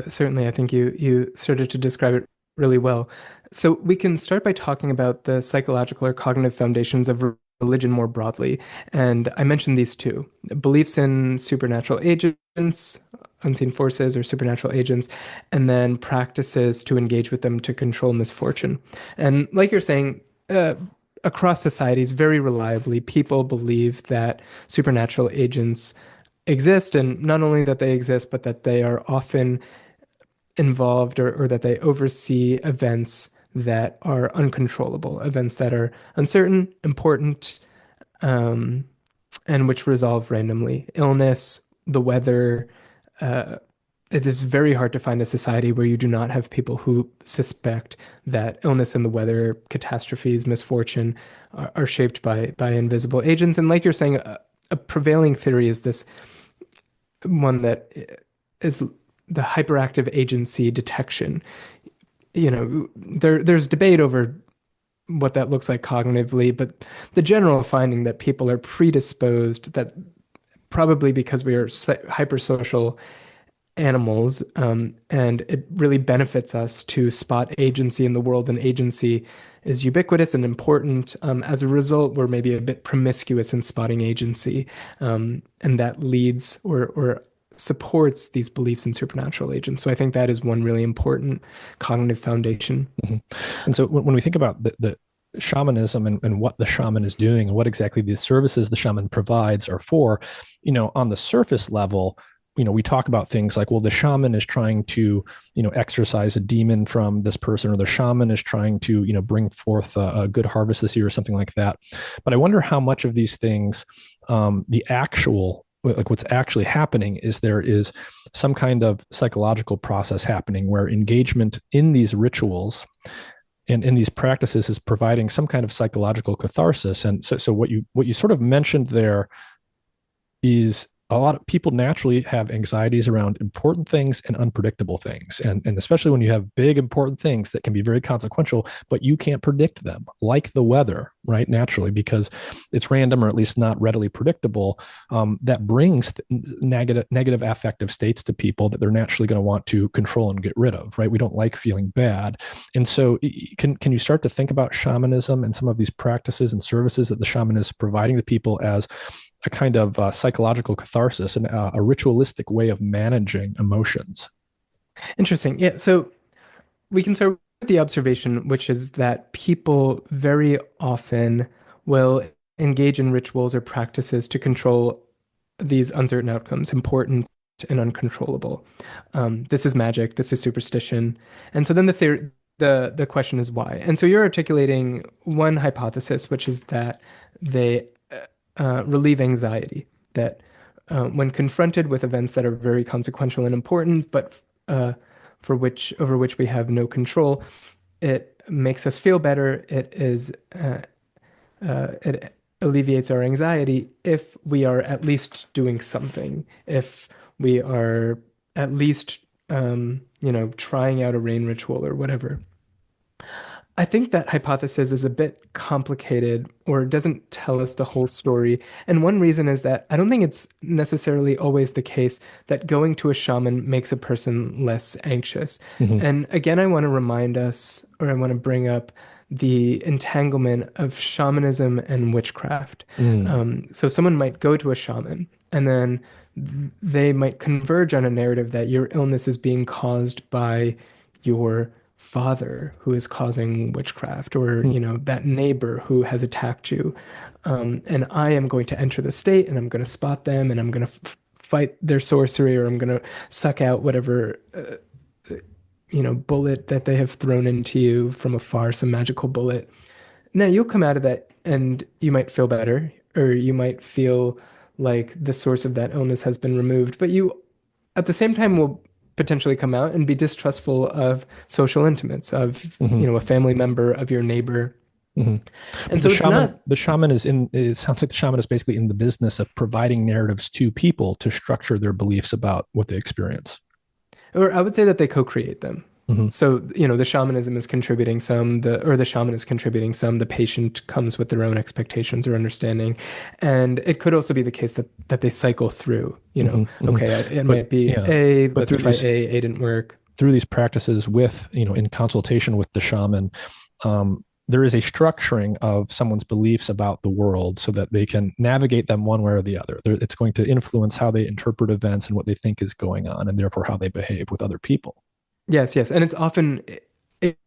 Certainly, I think you started to describe it really well. So we can start by talking about the psychological or cognitive foundations of religion more broadly. And I mentioned these two: beliefs in supernatural agents, unseen forces, or supernatural agents, and then practices to engage with them to control misfortune. And like you're saying, across societies, very reliably, people believe that supernatural agents exist, and not only that they exist, but that they are often involved or that they oversee events that are uncontrollable, events that are uncertain, important, um, and which resolve randomly. Illness, the weather. Uh, it is very hard to find a society where you do not have people who suspect that illness and the weather, catastrophes, misfortune are shaped by invisible agents. And like you're saying, a prevailing theory is this one that is the hyperactive agency detection. There's debate over what that looks like cognitively, but the general finding that people are predisposed, that probably because we are hypersocial animals, and it really benefits us to spot agency in the world, and agency is ubiquitous and important. As a result, we're maybe a bit promiscuous in spotting agency, and that leads or supports these beliefs in supernatural agents. So I think that is one really important cognitive foundation. Mhm. And so when we think about the shamanism and what the shaman is doing and what exactly the services the shaman provides are for, on the surface level, we talk about things like, well, the shaman is trying to, exorcise a demon from this person, or the shaman is trying to, bring forth a good harvest this year or something like that. But I wonder how much of these things, the actual, like what's actually happening is there is some kind of psychological process happening where engagement in these rituals and in these practices is providing some kind of psychological catharsis. And so what you sort of mentioned there is a lot of people naturally have anxieties around important things and unpredictable things. And especially when you have big, important things that can be very consequential, but you can't predict them, like the weather, right? Naturally, because it's random or at least not readily predictable. That brings negative affective states to people that they're naturally going to want to control and get rid of, right? We don't like feeling bad. And so can you start to think about shamanism and some of these practices and services that the shaman is providing to people as a kind of psychological catharsis and a ritualistic way of managing emotions? Interesting. Yeah. So we can start with the observation, which is that people very often will engage in rituals or practices to control these uncertain outcomes, important and uncontrollable. This is magic. This is superstition. And so then the question is why. And so you're articulating one hypothesis, which is that they relieve anxiety. That when confronted with events that are very consequential and important, but over which we have no control, it makes us feel better. It alleviates our anxiety if we are at least doing something. If we are at least trying out a rain ritual or whatever. I think that hypothesis is a bit complicated or doesn't tell us the whole story. And one reason is that I don't think it's necessarily always the case that going to a shaman makes a person less anxious. Mm-hmm. And again, I want to remind us, or I want to bring up the entanglement of shamanism and witchcraft. Mm. So someone might go to a shaman and then they might converge on a narrative that your illness is being caused by your father who is causing witchcraft, or that neighbor who has attacked you, and I am going to enter the state and I'm going to spot them and I'm going to fight their sorcery, or I'm going to suck out whatever bullet that they have thrown into you from afar, some magical bullet. Now you'll come out of that and you might feel better, or you might feel like the source of that illness has been removed, but you at the same time will potentially come out and be distrustful of social intimates, of Mm-hmm. a family member, of your neighbor. Mm-hmm. But And so it's not, the shaman is in, it sounds like the shaman is basically in the business of providing narratives to people to structure their beliefs about what they experience. or I would say that they co-create them. Mm-hmm. So, the shamanism is contributing some, the shaman is contributing some, the patient comes with their own expectations or understanding. And it could also be the case that they cycle through, Mm-hmm. Mm-hmm. okay, it But might be yeah, A, but let's try A didn't work. through these practices with, in consultation with the shaman, there is a structuring of someone's beliefs about the world so that they can navigate them one way or the other. It's going to influence how they interpret events and what they think is going on, and therefore how they behave with other people. Yes, yes. And it's often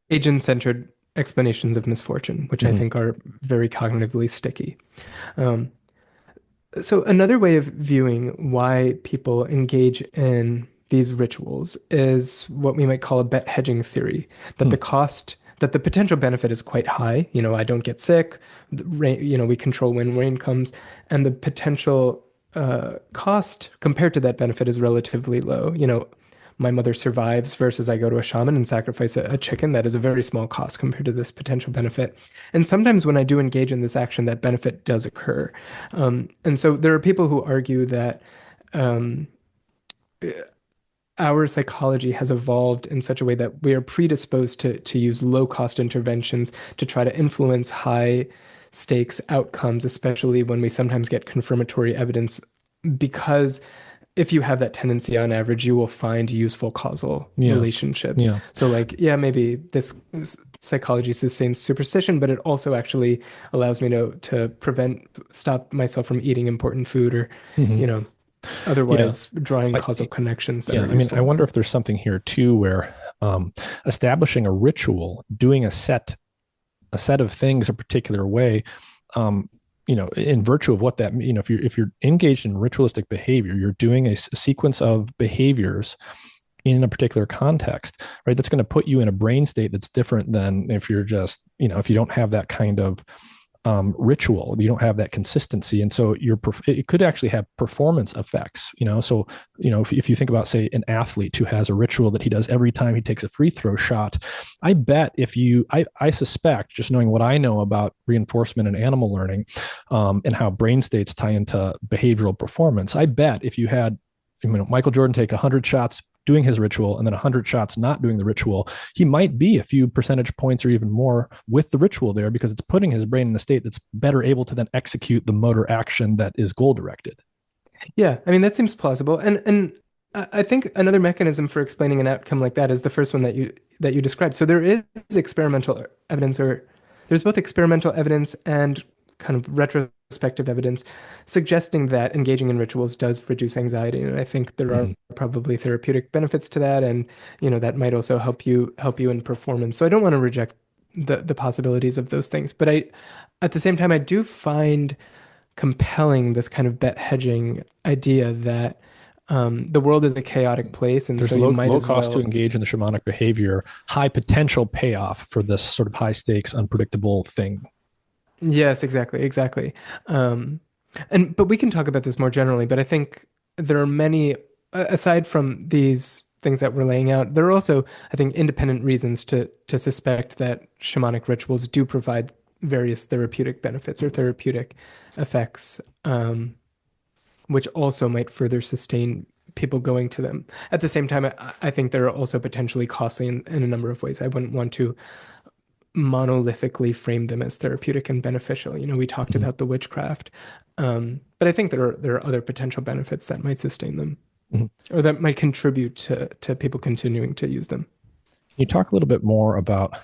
agent-centered explanations of misfortune, which I Mm-hmm. think are very cognitively sticky. Um, so another way of viewing why people engage in these rituals is what we might call a bet hedging theory, that Hmm. that the potential benefit is quite high. I don't get sick. The rain, we control when rain comes, and the potential cost compared to that benefit is relatively low. My mother survives versus I go to a shaman and sacrifice a chicken. That is a very small cost compared to this potential benefit. And sometimes when I do engage in this action, that benefit does occur. And so there are people who argue that um, our psychology has evolved in such a way that we are predisposed to use low cost interventions to try to influence high stakes outcomes, especially when we sometimes get confirmatory evidence, because if you have that tendency on average, you will find useful causal Yeah. relationships. Yeah. So, like, yeah, maybe this psychology sustains superstition, but it also actually allows me to stop myself from eating important food or, Hmm. you know, Yeah. otherwise drawing I, causal connections that yeah. are I mean, I useful. wonder if there's something here too where establishing a ritual, doing a set of things a particular way, um, in virtue of what that, if you're engaged in ritualistic behavior, you're doing a sequence of behaviors in a particular context, right? That's going to put you in a brain state that's different than if you're just, if you don't have that kind of ritual, you don't have that consistency, and so it could actually have performance effects. So if you think about, say, an athlete who has a ritual that he does every time he takes a free throw shot, I bet if you, I suspect, just knowing what I know about reinforcement and animal learning, and how brain states tie into behavioral performance, I bet if you had Michael Jordan take 100 shots doing his ritual and then 100 shots not doing the ritual, he might be a few percentage points or even more with the ritual there, because it's putting his brain in a state that's better able to then execute the motor action that is goal directed. Yeah, I mean that seems plausible. And I think another mechanism for explaining an outcome like that is the first one that you described. So there is experimental evidence, or there's both experimental evidence and kind of retrospective evidence suggesting that engaging in rituals does reduce anxiety. And I think there are Mm-hmm. probably therapeutic benefits to that, and that might also help you in performance. So I don't want to reject the possibilities of those things, but at the same time I do find compelling this kind of bet hedging idea that the world is a chaotic place, and There's so you might low as cost to well. engage in the shamanic behavior, high potential payoff for this sort of high stakes, unpredictable thing. Yes, exactly, exactly. Um, and but we can talk about this more generally. But I think there are many, aside from these things that we're laying out, there are also, I think, independent reasons to suspect that shamanic rituals do provide various therapeutic benefits or therapeutic effects. Which also might further sustain people going to them. At the same time, I think they're also potentially costly in a number of ways. I wouldn't want to monolithically frame them as therapeutic and beneficial. We talked Mm-hmm. about the witchcraft, but I think there are other potential benefits that might sustain them Mm-hmm. or that might contribute to people continuing to use them. Can you talk a little bit more about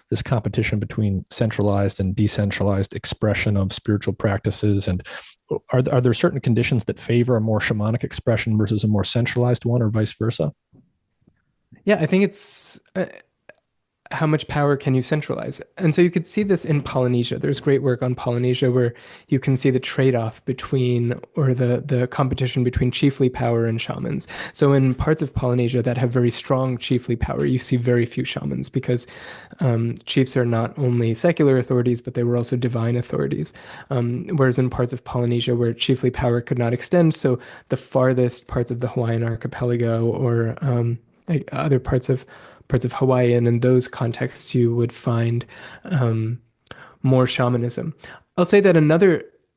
this competition between centralized and decentralized expression of spiritual practices? And are there certain conditions that favor a more shamanic expression versus a more centralized one, or vice versa? Yeah, I think it's how much power can you centralize? And so you could see this in Polynesia. There's great work on Polynesia where you can see the trade-off between, or the competition between chiefly power and shamans. So in parts of Polynesia that have very strong chiefly power, you see very few shamans because chiefs are not only secular authorities, but they were also divine authorities. Whereas in parts of Polynesia where chiefly power could not extend, so the farthest parts of the Hawaiian archipelago or other parts of Hawaii, and in those contexts, you would find more shamanism. I'll say that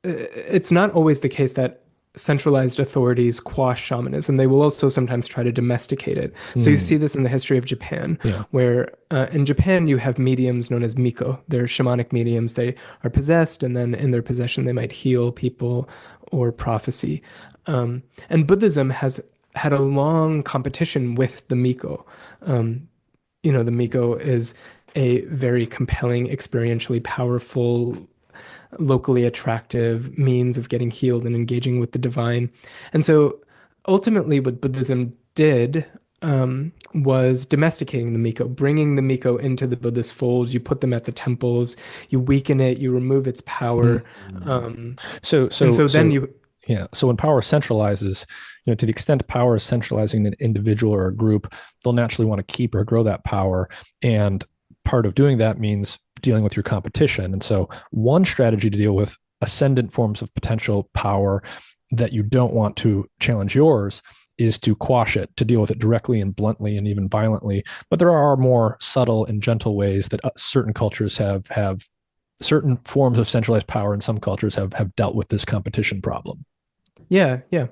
it's not always the case that centralized authorities quash shamanism. They will also sometimes try to domesticate it. So you Mm, see this in the history of Japan, yeah. where in Japan you have mediums known as miko. They're shamanic mediums. They are possessed, and then in their possession, they might heal people or prophecy. And Buddhism has had a long competition with the miko. Um, the Miko is a very compelling, experientially powerful, locally attractive means of getting healed and engaging with the divine. And so ultimately, what Buddhism did was domesticating the Miko, bringing the Miko into the Buddhist fold. You put them at the temples, you weaken it, you remove its Mm. power. Um, So, and so, so then so, you, yeah. So when power centralizes, to the extent power is centralizing an individual or a group, they'll naturally want to keep or grow that power. And part of doing that means dealing with your competition. And so one strategy to deal with ascendant forms of potential power that you don't want to challenge yours is to quash it, to deal with it directly and bluntly and even violently. But there are more subtle and gentle ways that certain cultures have certain forms of centralized power in some cultures have dealt with this competition problem. yeah, yeah.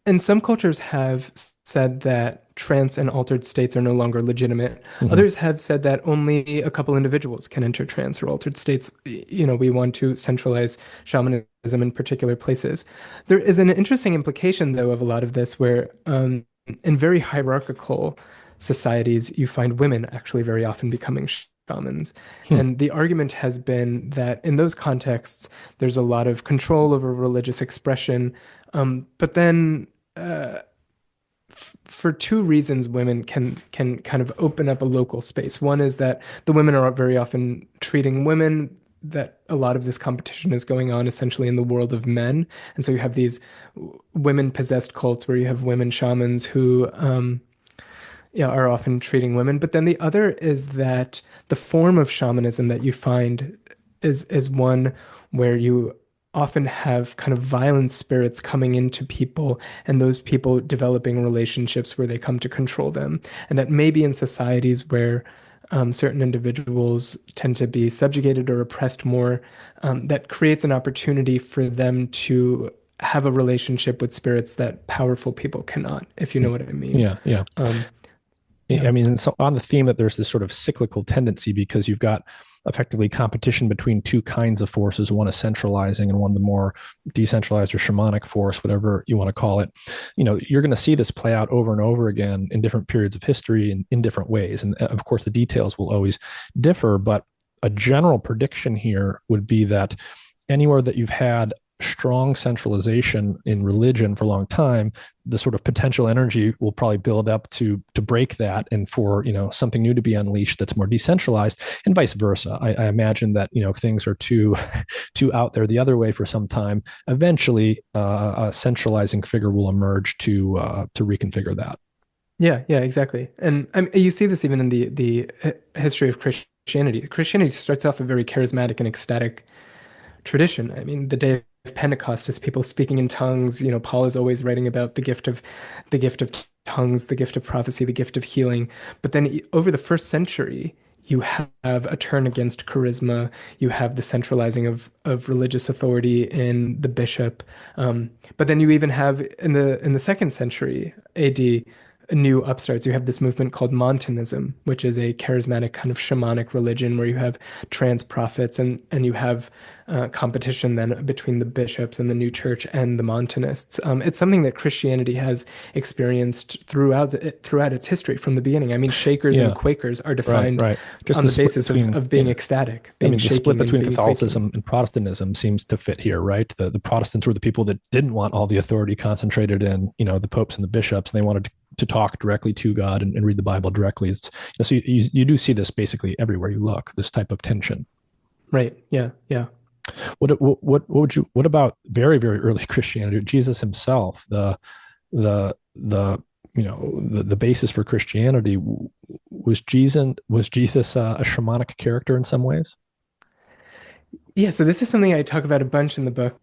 And some cultures have said that trance and altered states are no longer legitimate. Hmm. Others have said that only a couple individuals can enter trance or altered states. You know, we want to centralize shamanism in particular places. There is an interesting implication, though, of a lot of this where in very hierarchical societies, you find women actually very often becoming shamans. Hmm. And the argument has been that in those contexts, there's a lot of control over religious expression. But then for two reasons, women can kind of open up a local space. One is that the women are very often treating women, that a lot of this competition is going on essentially in the world of men. And so you have these women possessed cults where you have women shamans who yeah, are often treating women. But then the other is that the form of shamanism that you find is one where you often have kind of violent spirits coming into people and those people developing relationships where they come to control them. And that maybe in societies where certain individuals tend to be subjugated or oppressed more, that creates an opportunity for them to have a relationship with spirits that powerful people cannot, if you know what I mean. Yeah, yeah. Um, I yeah. mean, so on the theme that there's this sort of cyclical tendency because you've got effectively competition between two kinds of forces, one is centralizing and one the more decentralized or shamanic force, whatever you want to call it. You know, you're going to see this play out over and over again in different periods of history and in different ways. And of course, the details will always differ, but a general prediction here would be that anywhere that you've had strong centralization in religion for a long time, the sort of potential energy will probably build up to break that and for something new to be unleashed that's more decentralized, and vice versa. I imagine that if things are too too out there the other way for some time, eventually a centralizing figure will emerge to reconfigure that. Yeah, yeah, exactly. And you see this even in the history of Christianity. Christianity starts off a very charismatic and ecstatic tradition. I mean, the day of Pentecost is people speaking in tongues. You know, Paul is always writing about the gift of tongues, the gift of prophecy, the gift of healing. But then over the first century, you have a turn against charisma. You have the centralizing of religious authority in the bishop. But then you even have in the second century AD, new upstarts. You have this movement called Montanism, which is a charismatic kind of shamanic religion where you have trance prophets and you have competition then between the bishops and the new church and the Montanists. It's something that Christianity has experienced throughout its history from the beginning. I mean, Shakers and Yeah, Quakers are right, defined right. Just on the the split basis of, between of being ecstatic, I being mean, the split shaking and between being quaking. Catholicism and Protestantism seems to fit here, right? The Protestants were the people that didn't want all the authority concentrated in, the popes and the bishops, and they wanted to talk directly to God and read the Bible directly. It's so you do see this basically everywhere you look. This type of tension. Right. Yeah. Yeah. What about very very early Christianity? Jesus himself, the basis for Christianity was Jesus a shamanic character in some ways? Yeah. So this is something I talk about a bunch in the book.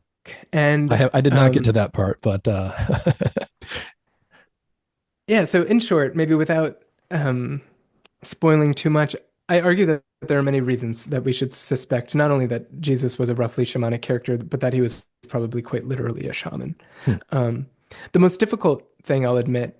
And I did not get to that part, but yeah, so in short, maybe without um, spoiling too much, I argue that there are many reasons that we should suspect not only that Jesus was a roughly shamanic character, but that he was probably quite literally a shaman. hmm, Um, the most difficult thing I'll admit,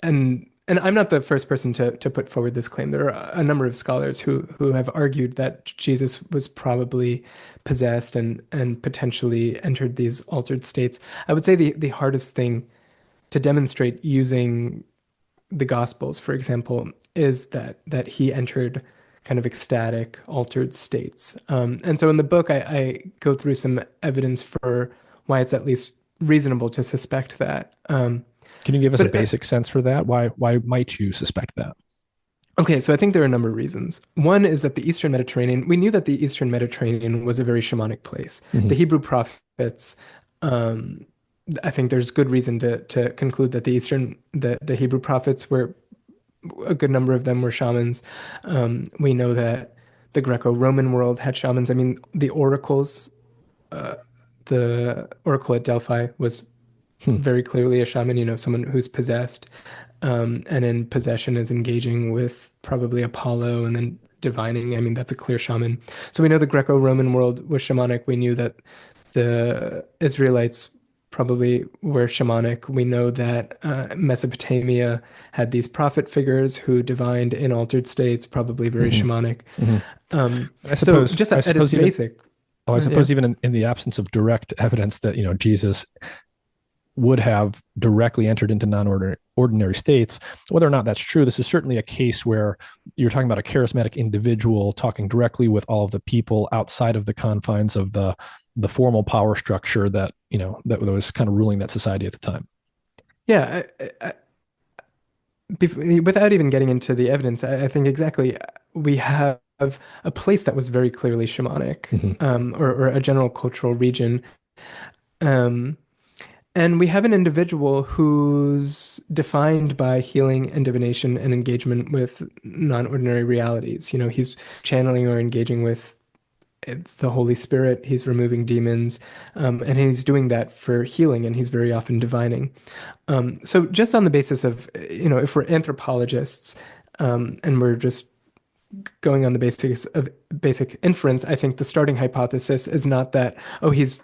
and I'm not the first person to put forward this claim. There are a number of scholars who have argued that Jesus was probably possessed and potentially entered these altered states. I would say the hardest thing to demonstrate using the Gospels, for example, is that he entered kind of ecstatic, altered states. And so in the book, I go through some evidence for why it's at least reasonable to suspect that. can you give us a But basic sense for that? Why might you suspect that? okay, so I think there are a number of reasons. One is that the Eastern Mediterranean, we knew that the Eastern Mediterranean was a very shamanic place. The Hmm. Hebrew prophets, um, I think there's good reason to conclude that the Hebrew prophets were a good number of them were shamans. We know that the Greco-Roman world had shamans. I mean, the oracle at Delphi was Hmm. very clearly a shaman, someone who's possessed, and in possession is engaging with probably Apollo and then divining. I mean, that's a clear shaman. So we know the Greco-Roman world was shamanic. We knew that the Israelites probably were shamanic. We know that Mesopotamia had these prophet figures who divined in altered states, probably very Hmm. shamanic. Hmm. Um, And so just I at its suppose even, basic, oh, I yeah. suppose even in the absence of direct evidence that, Jesus would have directly entered into non-ordinary states. Whether or not that's true, this is certainly a case where you're talking about a charismatic individual talking directly with all of the people outside of the confines of the formal power structure that that was kind of ruling that society at the time. Yeah, without even getting into the evidence, I think exactly we have a place that was very clearly shamanic, Mm-hmm. or a general cultural region. Um, and we have an individual who's defined by healing and divination and engagement with non-ordinary realities. He's channeling or engaging with the Holy Spirit, he's removing demons, and he's doing that for healing, and he's very often divining. So just on the basis of, if we're anthropologists, and we're just going on the basis of basic inference, I think the starting hypothesis is not that, oh, he's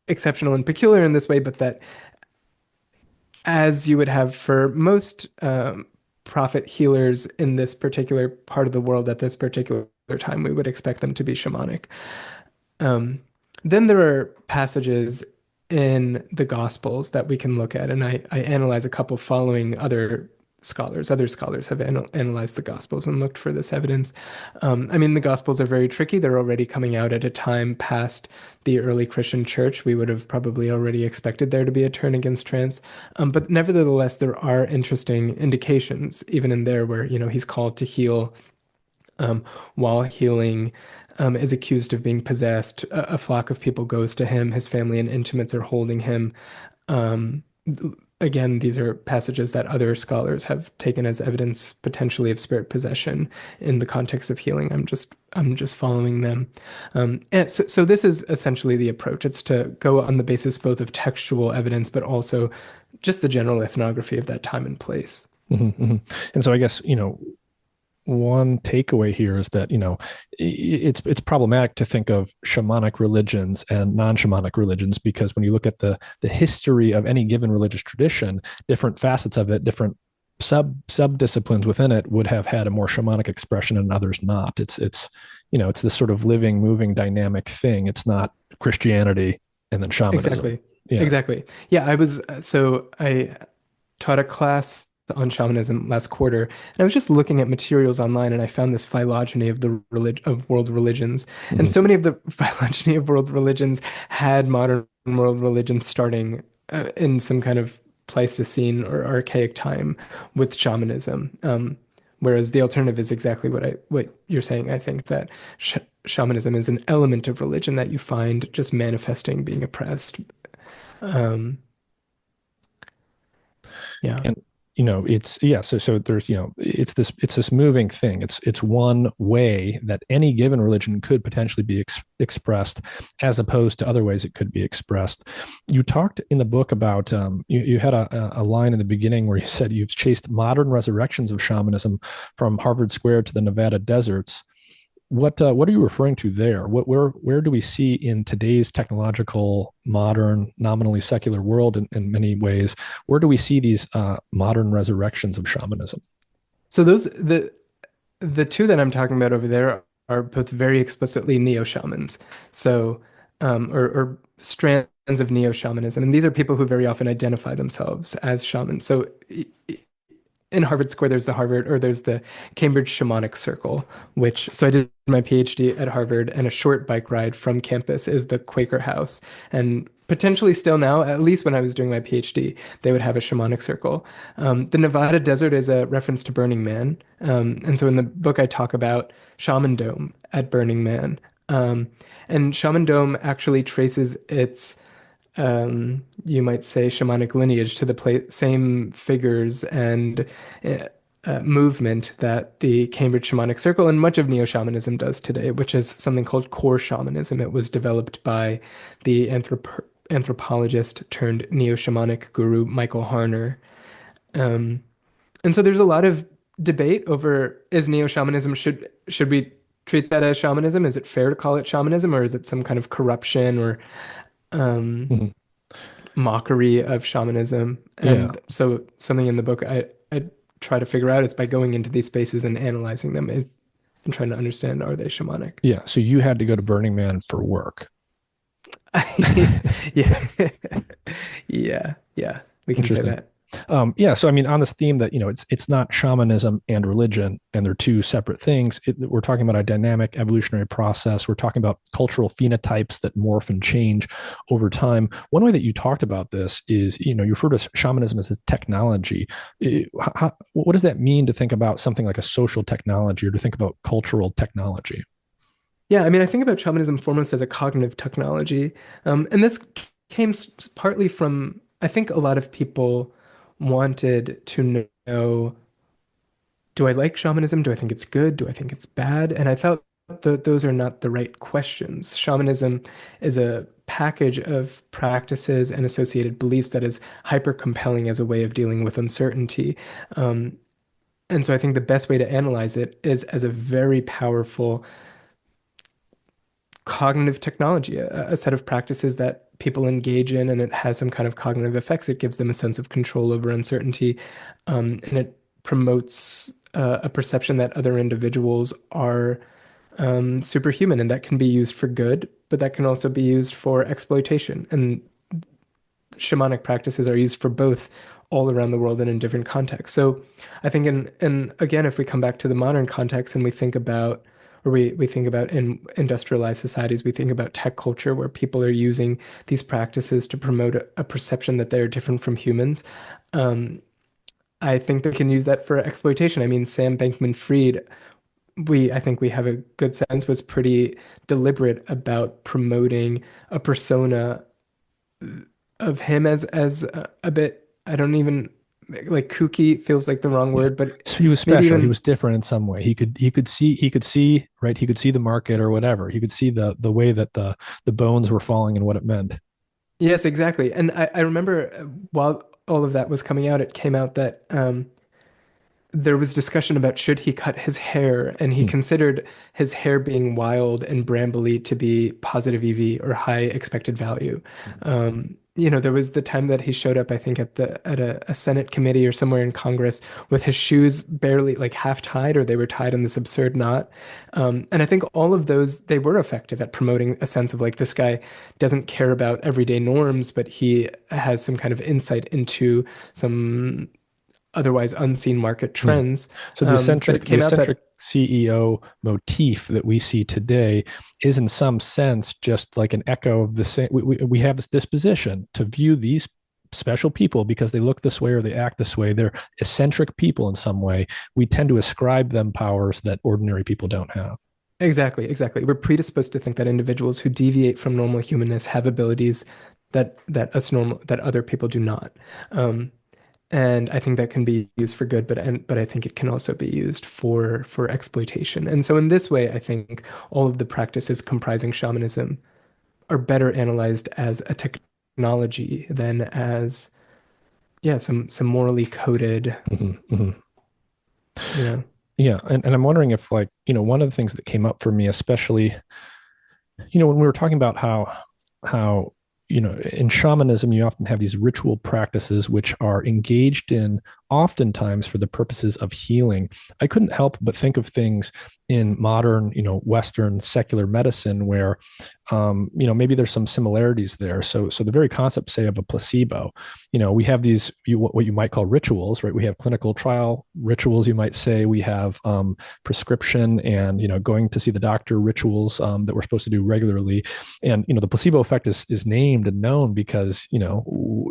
exceptional and peculiar in this way, but that as you would have for most prophet healers in this particular part of the world at this particular time, we would expect them to be shamanic. Um, then there are passages in the Gospels that we can look at, and I analyze a couple following other scholars. Other scholars have analyzed the Gospels and looked for this evidence. I mean, the Gospels are very tricky. They're already coming out at a time past the early Christian church. We would have probably already expected there to be a turn against trance. But nevertheless, there are interesting indications, even in there, where, he's called to heal, um, while healing, is accused of being possessed. A flock of people goes to him. His family and intimates are holding him. Um, Again, these are passages that other scholars have taken as evidence potentially of spirit possession in the context of healing. I'm just following them. And so this is essentially the approach. It's to go on the basis both of textual evidence, but also just the general ethnography of that time and place. Mm-hmm. Mm-hmm. And so I guess, one takeaway here is that it's problematic to think of shamanic religions and non-shamanic religions, because when you look at the history of any given religious tradition, different facets of it, different sub disciplines within it would have had a more shamanic expression and others not. It's this sort of living, moving, dynamic thing. It's not Christianity and then shamanism. Exactly. Yeah. Exactly. Yeah, I taught a class on shamanism last quarter, and I was just looking at materials online, and I found this phylogeny of world religions, and Mm-hmm. so many of the phylogeny of world religions had modern world religions starting in some kind of Pleistocene or archaic time with shamanism. Whereas the alternative is exactly what you're saying. I think that shamanism is an element of religion that you find just manifesting being oppressed. Um, yeah. And it's, yeah, so there's, it's this moving thing. It's one way that any given religion could potentially be expressed, as opposed to other ways it could be expressed. You talked in the book about, you had a line in the beginning where you said you've chased modern resurrections of shamanism from Harvard Square to the Nevada deserts. What are you referring to there? Where do we see in today's technological, modern, nominally secular world, in many ways, where do we see these modern resurrections of shamanism? So the two that I'm talking about over there are both very explicitly neo-shamans. So, or strands of neo-shamanism. And these are people who very often identify themselves as shamans. So in Harvard Square, there's the Cambridge Shamanic Circle, so I did my PhD at Harvard, and a short bike ride from campus is the Quaker House. And potentially still now, at least when I was doing my PhD, they would have a shamanic circle. The Nevada desert is a reference to Burning Man. And so in the book, I talk about Shaman Dome at Burning Man. And Shaman Dome actually traces its, you might say, shamanic lineage to the same figures and movement that the Cambridge Shamanic Circle and much of neo-shamanism does today, which is something called core shamanism. It was developed by the anthropologist turned neo-shamanic guru Michael Harner. Um, and so there's a lot of debate over, is neo-shamanism, should we treat that as shamanism? Is it fair to call it shamanism, or is it some kind of corruption, or um, Mhm. mockery of shamanism. Yeah. And so something in the book I try to figure out is by going into these spaces and analyzing them and trying to understand, are they shamanic? Yeah. So you had to go to Burning Man for work. Yeah. Yeah. Yeah. We can say Interesting. that. Yeah, so I mean, on this theme that it's not shamanism and religion, and they're two separate things. We're talking about a dynamic evolutionary process. We're talking about cultural phenotypes that morph and change over time. One way that you talked about this is, you refer to shamanism as a technology. What does that mean to think about something like a social technology or to think about cultural technology? Yeah, I mean, I think about shamanism foremost as a cognitive technology. And this came partly from, I think a lot of people wanted to know, do I like shamanism? Do I think it's good? Do I think it's bad? And I felt that those are not the right questions. Shamanism is a package of practices and associated beliefs that is hyper compelling as a way of dealing with uncertainty. Um, and so I think the best way to analyze it is as a very powerful cognitive technology, a set of practices that people engage in, and it has some kind of cognitive effects. It gives them a sense of control over uncertainty, and it promotes a perception that other individuals are superhuman, and that can be used for good, but that can also be used for exploitation. And shamanic practices are used for both all around the world and in different contexts. So I think and again, if we come back to the modern context and we think about or we think about in industrialized societies, we think about tech culture where people are using these practices to promote a perception that they're different from humans. Um, I think they can use that for exploitation. I mean, Sam Bankman-Fried, I think we have a good sense, was pretty deliberate about promoting a persona of him as a bit, I don't even like kooky feels like the wrong Yeah. word, but So he was maybe special. He even was different in some way. He could see right. He could see the market or whatever. He could see the way that the bones were falling and what it meant. yes, exactly. And I remember while all of that was coming out, it came out that there was discussion about should he cut his hair, and he Hmm. considered his hair being wild and brambly to be positive EV or high expected value. There was the time that he showed up, I think, at a Senate committee or somewhere in Congress with his shoes barely like half tied, or they were tied in this absurd knot. And I think all of those they were effective at promoting a sense of like this guy doesn't care about everyday norms, but he has some kind of insight into some otherwise unseen market Hmm. trends. So the But eccentric it the came out eccentric that CEO motif that we see today is in some sense just like an echo of the same. We have this disposition to view these special people because they look this way or they act this way. They're eccentric people in some way. We tend to ascribe them powers that ordinary people don't have. exactly. We're predisposed to think that individuals who deviate from normal humanness have abilities that other people do not. Um, and I think that can be used for good, but I think it can also be used for exploitation. And so in this way, I think all of the practices comprising shamanism are better analyzed as a technology than as yeah, some morally coded, Mm-hmm, mm-hmm. you know. Yeah, and I'm wondering if like one of the things that came up for me, especially when we were talking about how in shamanism you often have these ritual practices which are engaged in oftentimes for the purposes of healing. I couldn't help but think of things in modern Western secular medicine where maybe there's some similarities there. So the very concept, say, of a placebo, we have these what you might call rituals, right? We have clinical trial rituals, you might say. We have prescription and going to see the doctor rituals that we're supposed to do regularly. And the placebo effect is named and known because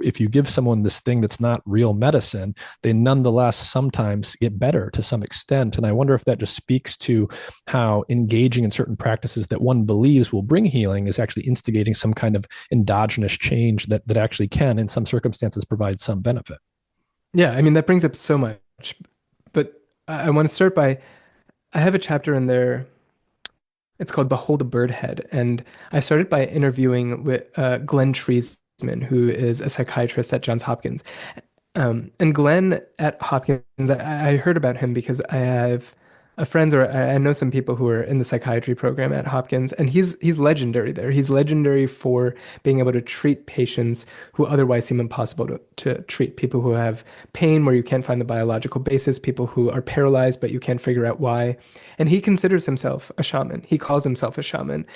if you give someone this thing that's not real medicine, they nonetheless sometimes get better to some extent. And I wonder if that just speaks to how engaging in certain practices that one believes will bring healing is actually instigating some kind of endogenous change that actually can, in some circumstances, provide some benefit. Yeah, I mean that brings up so much. But I want to start by I have a chapter in there. It's called Behold a Bird Head. And I started by interviewing with Glenn Treisman, who is a psychiatrist at Johns Hopkins. And Glenn at Hopkins, I heard about him because I have friends, or I know some people who are in the psychiatry program at Hopkins, and he's legendary there. He's legendary for being able to treat patients who otherwise seem impossible to treat. People who have pain where you can't find the biological basis, people who are paralyzed but you can't figure out why. And he considers himself a shaman. He calls himself a shaman,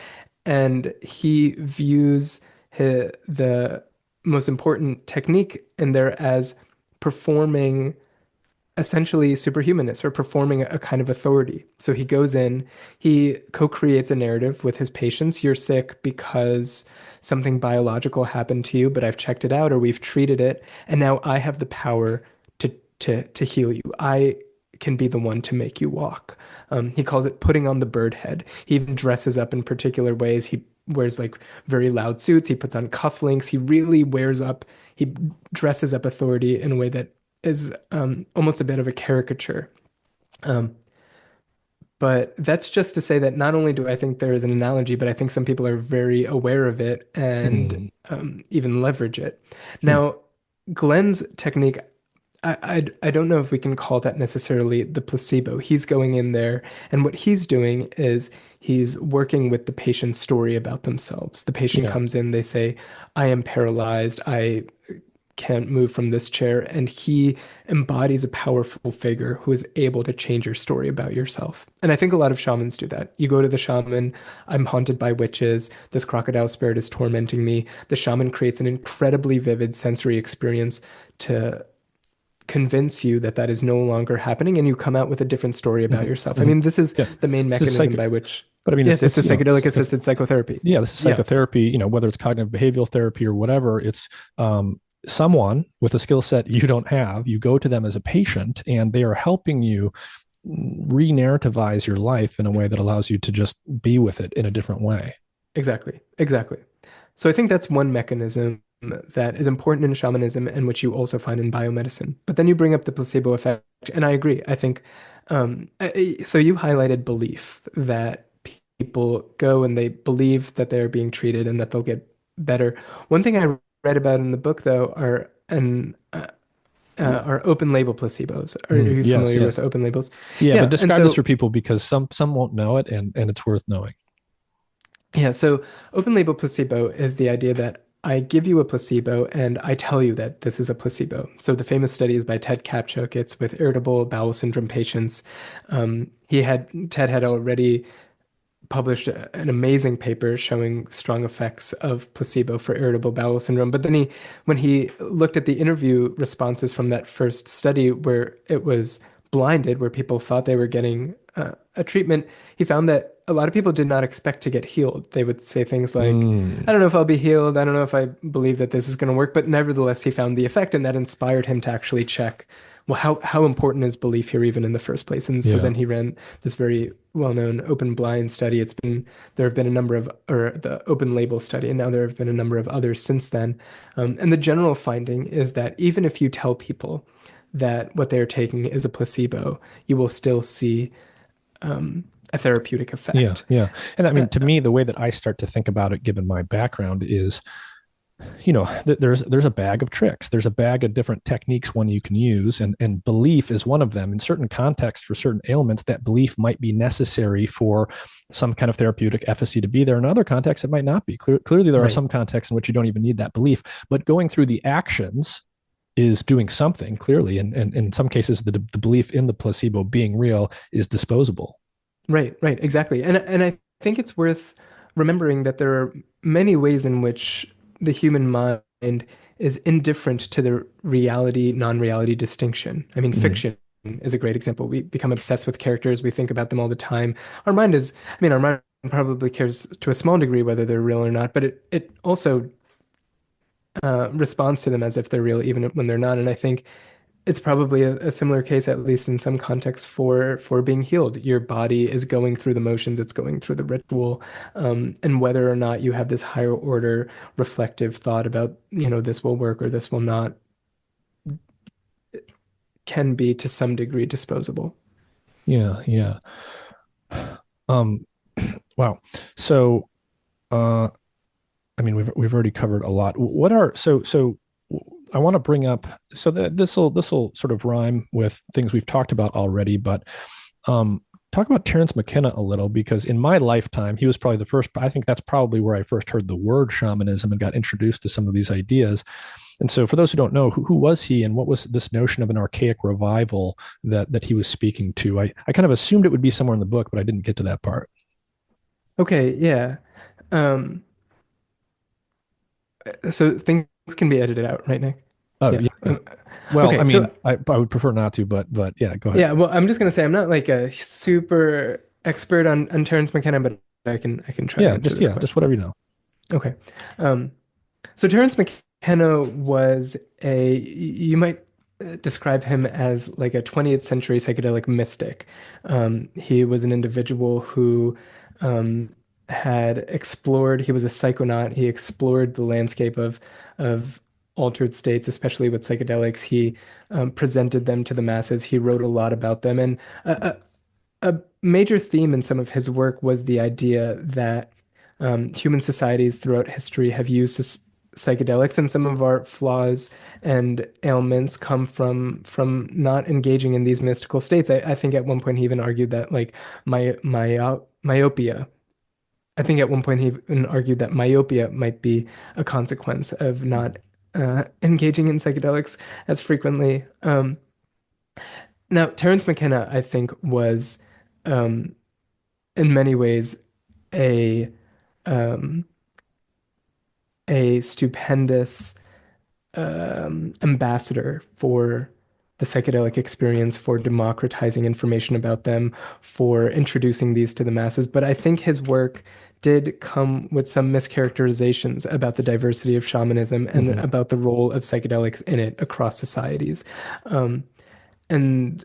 and he views the most important technique in there as performing essentially superhumanist or performing a kind of authority. So he goes in, he co-creates a narrative with his patients. You're sick because something biological happened to you, but I've checked it out or we've treated it, and now I have the power to to heal you. I can be the one to make you walk. He calls it putting on the bird head. He even dresses up in particular ways. He wears like very loud suits. He puts on cufflinks. He really wears up, he dresses up authority in a way that is almost a bit of a caricature. Um, but that's just to say that not only do I think there is an analogy, but I think some people are very aware of it and Hmm. even leverage it. Hmm. Now, Glenn's technique, I don't know if we can call that necessarily the placebo. He's going in there, and what he's doing is he's working with the patient's story about themselves. The patient Yeah. comes in, they say, I am paralyzed, I can't move from this chair, and he embodies a powerful figure who is able to change your story about yourself. And I think a lot of shamans do that. You go to the shaman, I'm haunted by witches, this crocodile spirit is tormenting me. The shaman creates an incredibly vivid sensory experience to convince you that that is no longer happening, and you come out with a different story about Hmm. yourself. I Hmm. mean, this is Yeah. the main This is mechanism by which, but I mean, yes, it's a it's psychedelic assisted psychotherapy. yeah, this is Yeah, psychotherapy, whether it's cognitive behavioral therapy or whatever. It's someone with a skill set you don't have. You go to them as a patient, and they are helping you re-narrativize your life in a way that allows you to just be with it in a different way. exactly, exactly. So I think that's one mechanism that is important in shamanism and which you also find in biomedicine. But then you bring up the placebo effect, and I agree. I think so. You highlighted belief that people go and they believe that they're being treated and that they'll get better. One thing I read about in the book, though, are open label placebos. Are Mm, you yes, familiar with yes. open labels? Yeah, but Yeah, and describe this so for people because some won't know it, and it's worth knowing. yeah, so open label placebo is the idea that I give you a placebo and I tell you that this is a placebo. So the famous study is by Ted Kapchuk. It's with irritable bowel syndrome patients. Ted had already published an amazing paper showing strong effects of placebo for irritable bowel syndrome. But then when he looked at the interview responses from that first study where it was blinded, where people thought they were getting a treatment, he found that a lot of people did not expect to get healed. They would say things like, I Mm, don't know if I'll be healed. I don't know if I believe that this is going to work. But nevertheless, he found the effect, and that inspired him to actually check, well, how important is belief here even in the first place? And so yeah, then he ran this very well-known open blind study. There have been a number of, or the open label study, and now there have been a number of others since then. And the general finding is that even if you tell people that what they're taking is a placebo, you will still see a therapeutic yeah, effect. yeah. And I Uh, mean, to me, the way that I start to think about it, given my background, is there's a bag of tricks. There's a bag of different techniques one you can use, and belief is one of them. In certain contexts, for certain ailments, that belief might be necessary for some kind of therapeutic efficacy to be there. In other contexts, it might not be. Clearly, there are right. some contexts in which you don't even need that belief, but going through the actions is doing something clearly, and in some cases, the belief in the placebo being real is disposable. Right, right, exactly. And I think it's worth remembering that there are many ways in which the human mind is indifferent to the reality, non-reality distinction. I mean, Mm, fiction is a great example. We become obsessed with characters, we think about them all the time. Our mind probably cares to a small degree whether they're real or not, but it also responds to them as if they're real, even when they're not. And I think it's probably a similar case, at least in some contexts, for being healed. Your body is going through the motions, it's going through the ritual, and whether or not you have this higher order reflective thought about, this will work or this will not, can be to some degree disposable. yeah, yeah. Um, wow. So, uh, I mean, we've already covered a lot. What are so? I want to bring up so that this will sort of rhyme with things we've talked about already, but um, talk about Terence McKenna a little, because in my lifetime, he was probably the first. I think that's probably where I first heard the word shamanism and got introduced to some of these ideas. And so, for those who don't know, who was he, and what was this notion of an archaic revival that he was speaking to? I kind of assumed it would be somewhere in the book, but I didn't get to that part. Okay, yeah. Um, so things can be edited out, right, Nick? Oh Yeah. yeah. Well, Okay, I so mean, I would prefer not to, but yeah, go ahead. yeah, well, I'm just gonna say I'm not like a super expert on Terrence McKenna, but I can try to answer this Just question. whatever you know. Okay. Um, so Terrence McKenna was you might describe him as like a 20th century psychedelic mystic. He was an individual who um, had explored, he was a psychonaut. He explored the landscape of altered states, especially with psychedelics. He presented them to the masses. He wrote a lot about them. And a major theme in some of his work was the idea that human societies throughout history have used psychedelics, and some of our flaws and ailments come from not engaging in these mystical states. I think at one point he even argued that like myopia. I think at one point he even argued that myopia might be a consequence of not engaging in psychedelics as frequently. Now, Terence McKenna, I think, was um, in many ways a um, a stupendous ambassador for the psychedelic experience, for democratizing information about them, for introducing these to the masses. But I think his work did come with some mischaracterizations about the diversity of shamanism and Mm-hmm. about the role of psychedelics in it across societies. Um, and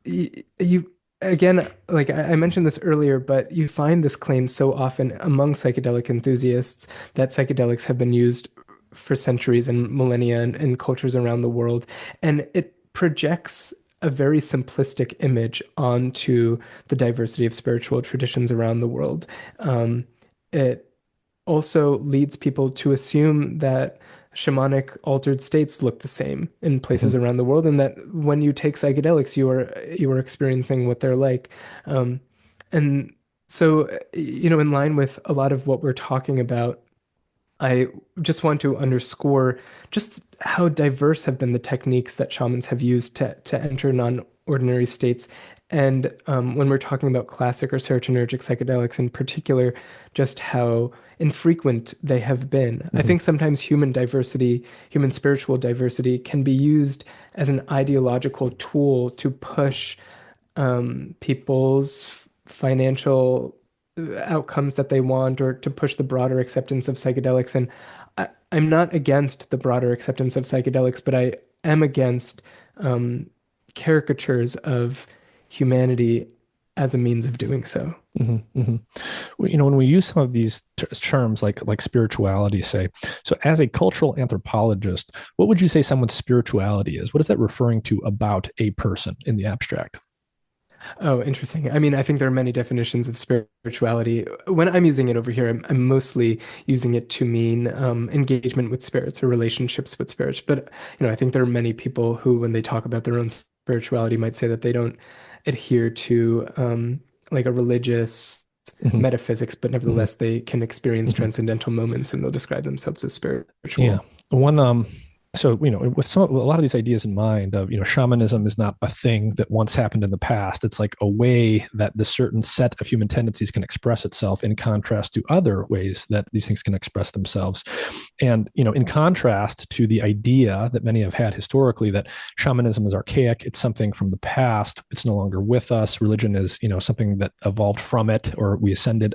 you again, like I mentioned this earlier, but you find this claim so often among psychedelic enthusiasts that psychedelics have been used for centuries and millennia in cultures around the world, and it projects a very simplistic image onto the diversity of spiritual traditions around the world. It also leads people to assume that shamanic altered states look the same in Mm-hmm. places around the world, and that when you take psychedelics, you are experiencing what they're like. Um, and so, in line with a lot of what we're talking about, I just want to underscore just how diverse have been the techniques that shamans have used to enter non-ordinary states. And when we're talking about classic or serotonergic psychedelics in particular, just how infrequent they have been. I Mm-hmm. think sometimes human diversity, human spiritual diversity, can be used as an ideological tool to push people's financial outcomes that they want, or to push the broader acceptance of psychedelics. And I'm not against the broader acceptance of psychedelics, but I am against um, caricatures of humanity as a means of doing so. Mm-hmm. Mm-hmm. Well, when we use some of these terms like spirituality, say, so as a cultural anthropologist, what would you say someone's spirituality is? What is that referring to about a person in the abstract? Oh, interesting. I mean, I think there are many definitions of spirituality. When I'm using it over here, I'm mostly using it to mean engagement with spirits or relationships with spirits. But, I think there are many people who, when they talk about their own spirituality, might say that they don't adhere to like a religious Mm-hmm. metaphysics, but Mm-hmm. nevertheless, they can experience Mm-hmm. transcendental moments and they'll describe themselves as Yeah. spiritual. One so with a lot of these ideas in mind of shamanism is not a thing that once happened in the past. It's like a way that this certain set of human tendencies can express itself, in contrast to other ways that these things can express themselves. And in contrast to the idea that many have had historically that shamanism is archaic, it's something from the past, it's no longer with us. Religion is something that evolved from it, or we ascended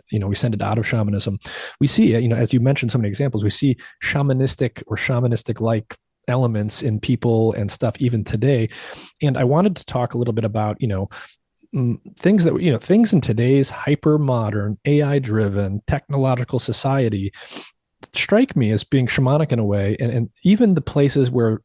out of shamanism. We see as you mentioned so many examples, we see shamanistic like elements in people and stuff even today. And I wanted to talk a little bit about things in today's hyper modern AI driven technological society strike me as being shamanic in a way. And even the places where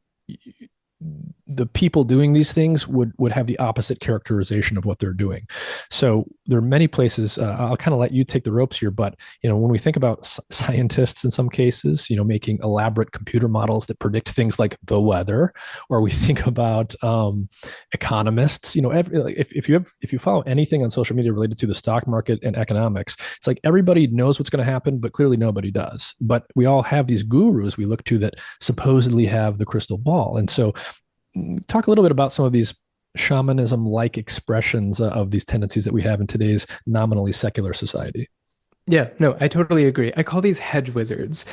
the people doing these things would have the opposite characterization of what they're doing. So there are many places. I'll kind of let you take the ropes here, but when we think about scientists in some cases, making elaborate computer models that predict things like the weather, or we think about economists. If you follow anything on social media related to the stock market and economics, it's like everybody knows what's going to happen, but clearly nobody does. But we all have these gurus we look to that supposedly have the crystal ball, and so talk a little bit about some of these shamanism like expressions of these tendencies that we have in today's nominally secular society. Yeah, no, I totally agree. I call these hedge wizards.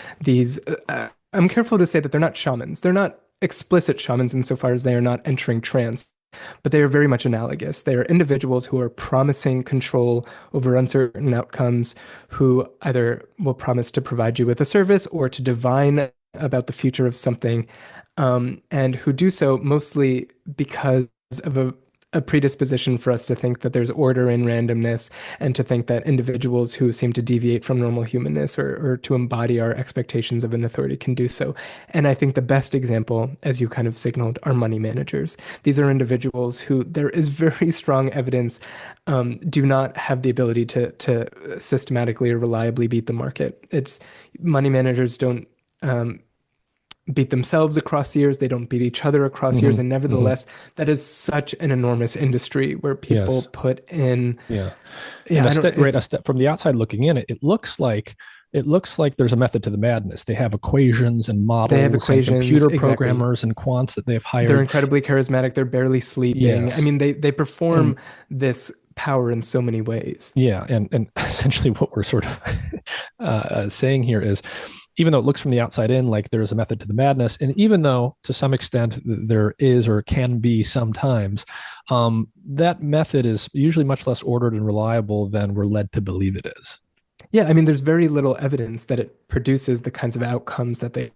I'm careful to say that they're not shamans. They're not explicit shamans insofar as they are not entering trance, but they are very much analogous. They are individuals who are promising control over uncertain outcomes, who either will promise to provide you with a service or to divine about the future of something, and who do so mostly because of a predisposition for us to think that there's order in randomness and to think that individuals who seem to deviate from normal humanness or to embody our expectations of an authority can do so. And I think the best example, as you kind of signaled, are money managers. These are individuals who there is very strong evidence do not have the ability to systematically or reliably beat the market. It's money managers don't beat themselves across years. They don't beat each other across years. Mm-hmm. And Mm-hmm. nevertheless, that is such an enormous industry where people Yes. put in, Yeah. And yeah, I don't, a it's, step from the outside looking in, it looks like there's a method to the madness. They have equations and they have models and equations, computer exactly. programmers and quants that they've They're hired. incredibly charismatic. They're barely sleeping. I Yes. mean, they perform And this power in so many ways. yeah, and essentially what we're sort of saying here is, even though it looks from the outside in like there is a method to the madness, and even though to some extent there is or can be sometimes, that method is usually much less ordered and reliable than we're led to believe it is. Yeah, I mean, there's very little evidence that it produces the kinds of outcomes that they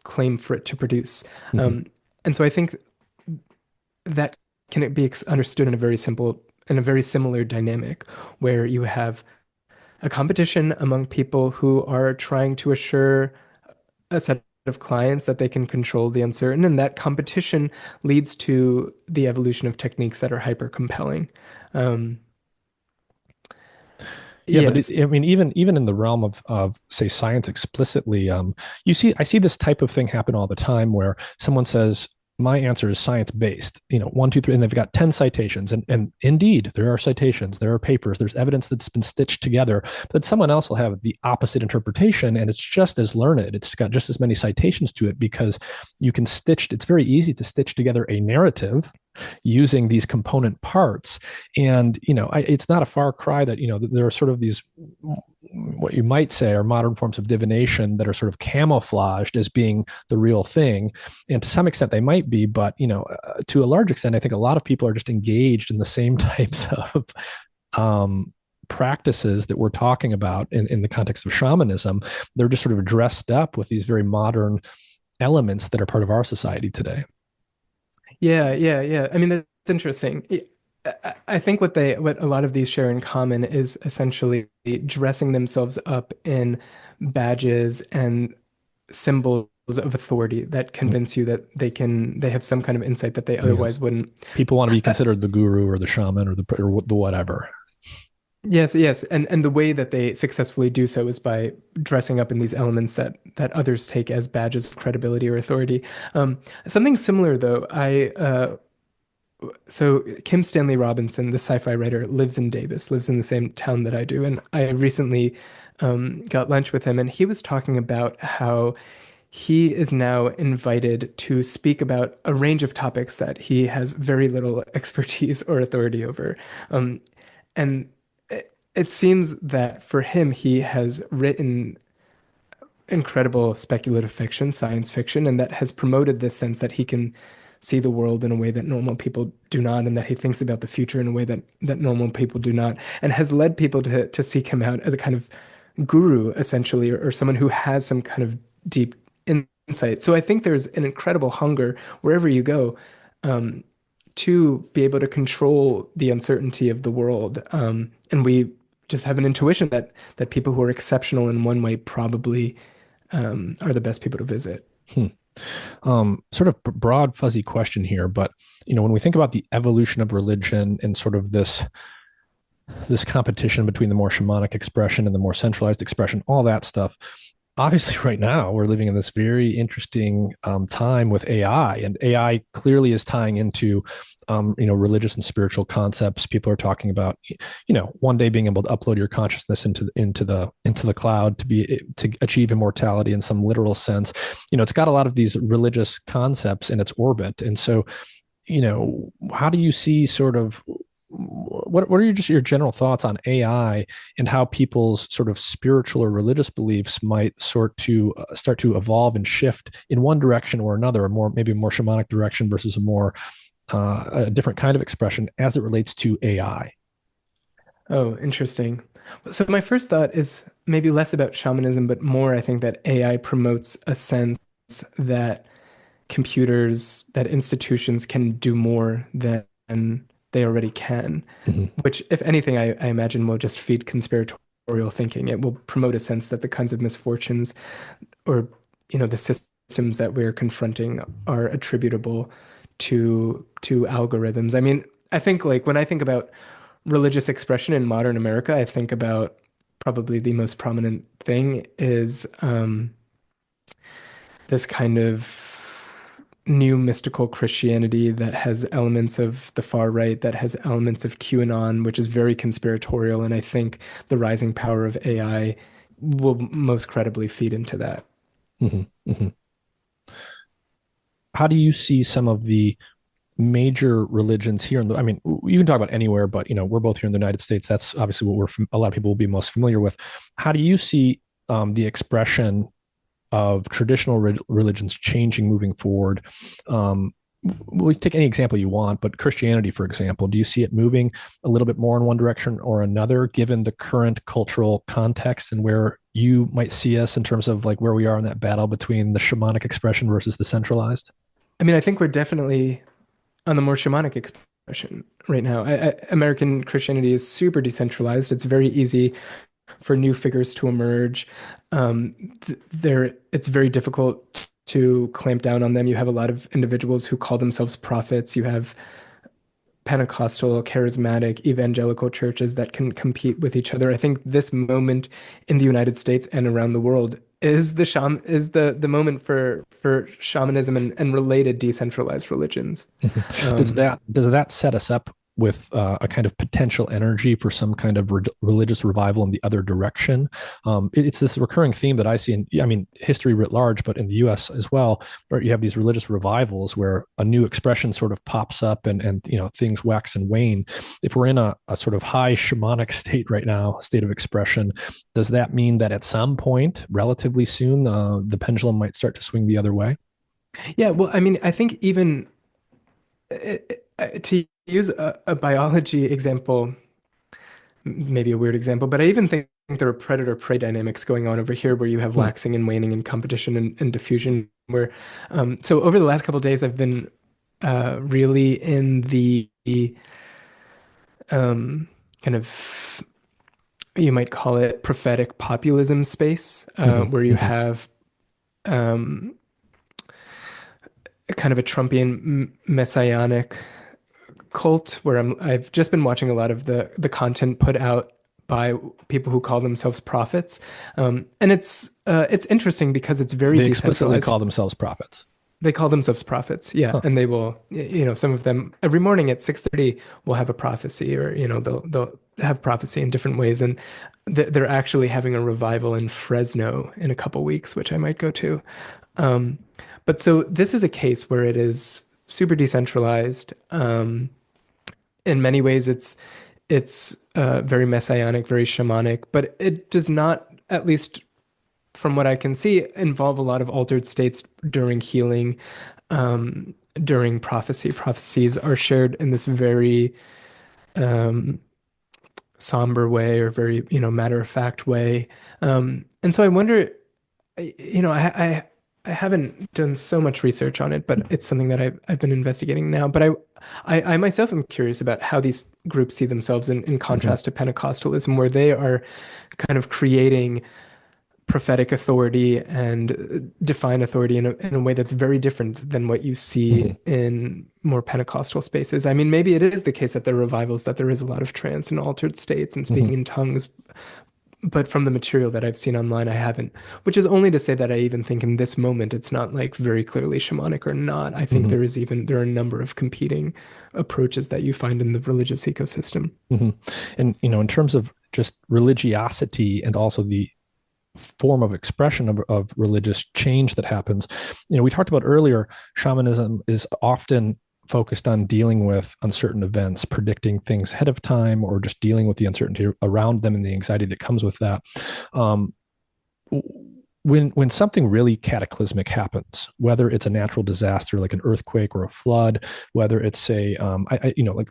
claim for it to produce. Mm-hmm. Um, and so I think that can it be understood in a very similar dynamic where you have a competition among people who are trying to assure a set of clients that they can control the uncertain, and that competition leads to the evolution of techniques that are hyper compelling. Um, Yeah, but yes, I mean, even in the realm of say science explicitly, I see this type of thing happen all the time where someone says, "My answer is science based." 1, 2, 3, and they've got 10 citations, and indeed there are citations, there are papers, there's evidence that's been stitched together. But someone else will have the opposite interpretation, and it's just as learned. It's got just as many citations to it because you can stitch. It's very easy to stitch together a narrative using these component parts. And it's not a far cry that there are sort of these, what you might say are modern forms of divination that are sort of camouflaged as being the real thing. And to some extent they might be, but to a large extent I think a lot of people are just engaged in the same types of practices that we're talking about in the context of shamanism. They're just sort of dressed up with these very modern elements that are part of our society today. yeah, yeah, yeah. I mean, that's interesting. I think what a lot of these share in common is essentially dressing themselves up in badges and symbols of authority that convince you that they have some kind of insight that they Yes. otherwise wouldn't. People want to be Uh, considered the guru or the shaman or the whatever. Yes, yes, and the way that they successfully do so is by dressing up in these elements that others take as badges of credibility or authority. Something similar, though, so Kim Stanley Robinson, the sci-fi writer, lives in Davis, lives in the same town that I do, and I recently got lunch with him, and he was talking about how he is now invited to speak about a range of topics that he has very little expertise or authority over. Um, and it seems that for him, he has written incredible speculative fiction, science fiction, and that has promoted this sense that he can see the world in a way that normal people do not, and that he thinks about the future in a way that normal people do not, and has led people to seek him out as a kind of guru, essentially, or someone who has some kind of deep insight. So I think there's an incredible hunger wherever you go, um, to be able to control the uncertainty of the world. And we just have an intuition that people who are exceptional in one way probably are the best people to visit. Hmm. Sort of broad, fuzzy question here, but when we think about the evolution of religion and sort of this competition between the more shamanic expression and the more centralized expression, all that stuff. Obviously, right now we're living in this very interesting time with AI, and AI clearly is tying into religious and spiritual concepts. People are talking about one day being able to upload your consciousness into the cloud to achieve immortality in some literal sense. It's got a lot of these religious concepts in its orbit, and so how do you see sort of what are your general thoughts on AI and how people's sort of spiritual or religious beliefs might start to evolve and shift in one direction or another, or maybe a more shamanic direction versus a different kind of expression as it relates to AI? Oh, interesting. So my first thought is maybe less about shamanism, but more I think that AI promotes a sense that that institutions can do more than they already can, Mm-hmm. which, if anything, I imagine will just feed conspiratorial thinking. It will promote a sense that the kinds of misfortunes or, the systems that we're confronting are attributable to algorithms. I mean, I think like when I think about religious expression in modern America, I think about probably the most prominent thing is this kind of new mystical Christianity that has elements of the far right, that has elements of QAnon, which is very conspiratorial. And I think the rising power of AI will most credibly feed into that. Mm-hmm. Mm-hmm. How do you see some of the major religions here I mean, you can talk about anywhere, but we're both here in the United States. That's obviously what a lot of people will be most familiar with. How do you see the expression of traditional religions changing moving forward? We take any example you want, but Christianity, for example, do you see it moving a little bit more in one direction or another, given the current cultural context and where you might see us in terms of like where we are in that battle between the shamanic expression versus the centralized? I mean, I think we're definitely on the more shamanic expression right now. American Christianity is super decentralized. It's very easy for new figures to emerge. It's very difficult to clamp down on them. You have a lot of individuals who call themselves prophets. You have Pentecostal, charismatic, evangelical churches that can compete with each other. I think this moment in the United States and around the world is the moment for shamanism and related decentralized religions. Does Um, that set us up with a kind of potential energy for some kind of religious revival in the other direction? It's this recurring theme that I see I mean, history writ large, but in the U.S. as well, where you have these religious revivals where a new expression sort of pops up and things wax and wane. If we're in a sort of high shamanic state right now, state of expression, does that mean that at some point, relatively soon, the pendulum might start to swing the other way? yeah, well, I mean, I think even to use a biology example, maybe a weird example, but I even think there are predator-prey dynamics going on over here where you have Hmm. waxing and waning and competition and diffusion where so over the last couple of days I've been really in the um, kind of you might call it prophetic populism space Hmm. where you Hmm. have um, kind of a Trumpian messianic cult where I've just been watching a lot of the content put out by people who call themselves prophets, and it's interesting because it's very They explicitly decentralized. call themselves prophets. They call themselves prophets, yeah, Huh. and they will, some of them every morning at 6:30 will have a prophecy, or they'll have prophecy in different ways, and they're actually having a revival in Fresno in a couple weeks, which I might go to. Um, but so this is a case where it is super decentralized. In many ways, it's very messianic, very shamanic, but it does not, at least from what I can see, involve a lot of altered states during healing, during prophecy. Prophecies are shared in this very um, somber way or very, matter of fact way. And so I wonder, I haven't done so much research on it, but it's something that I've been investigating now. But I myself am curious about how these groups see themselves in Hmm. contrast to Pentecostalism, where they are kind of creating prophetic authority and define authority in a way that's very different than what you see Hmm. in more Pentecostal spaces. I mean, maybe it is the case that there are revivals, that there is a lot of trance and altered states and Hmm. speaking in tongues, but from the material that I've seen online, I haven't, which is only to say that I even think in this moment it's not like very clearly shamanic or not. I think Hmm. there are a number of competing approaches that you find in the religious ecosystem. Hmm. And, in terms of just religiosity and also the form of expression of religious change that happens, we talked about earlier, shamanism is often focused on dealing with uncertain events, predicting things ahead of time, or just dealing with the uncertainty around them and the anxiety that comes with that. Um, when something really cataclysmic happens, whether it's a natural disaster like an earthquake or a flood, whether it's a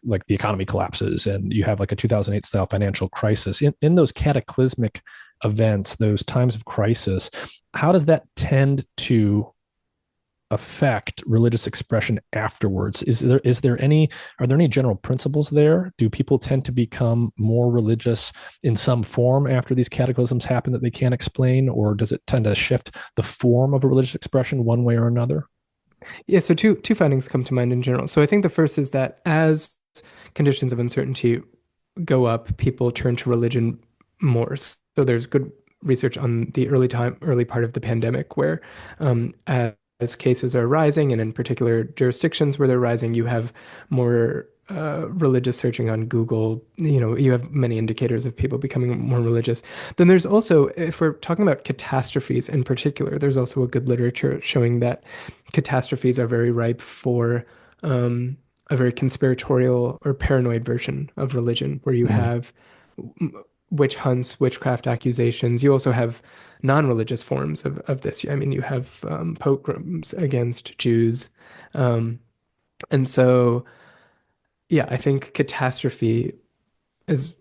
like the economy collapses and you have like a 2008 style financial crisis, in those cataclysmic events, those times of crisis, how does that tend to affect religious expression afterwards? Is there any Are there any general principles there? Do people tend to become more religious in some form after these cataclysms happen that they can't explain, or does it tend to shift the form of a religious expression one way or another? Yeah, so two findings come to mind in general. So I think the first is that as conditions of uncertainty go up, people turn to religion more. So there's good research on the early part of the pandemic where as cases are rising, and in particular jurisdictions where they're rising, you have more religious searching on Google. You have many indicators of people becoming more religious. Then there's also, if we're talking about catastrophes in particular, there's also a good literature showing that catastrophes are very ripe for a very conspiratorial or paranoid version of religion, where you Mm-hmm. have witch hunts, witchcraft accusations. You also have non-religious forms of this. I mean, you have pogroms against Jews. Um, and so, yeah, I think catastrophe is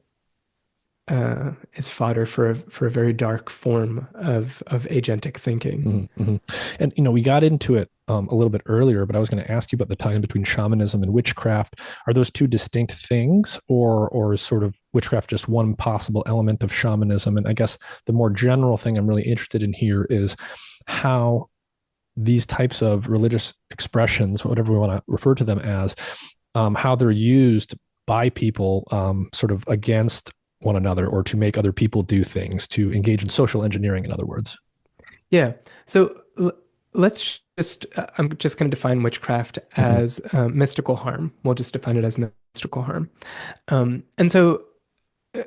is fodder for a very dark form of agentic thinking. Mm-hmm. Mm-hmm. And we got into it a little bit earlier, but I was going to ask you about the time between shamanism and witchcraft. Are those two distinct things, or is sort of witchcraft just one possible element of shamanism? And I guess the more general thing I'm really interested in here is how these types of religious expressions, whatever we want to refer to them as, how they're used by people sort of against one another, or to make other people do things, to engage in social engineering, in other words. Yeah. So let's just, I'm just going to define witchcraft Mm-hmm. as mystical harm. We'll just define it as mystical harm. And so uh,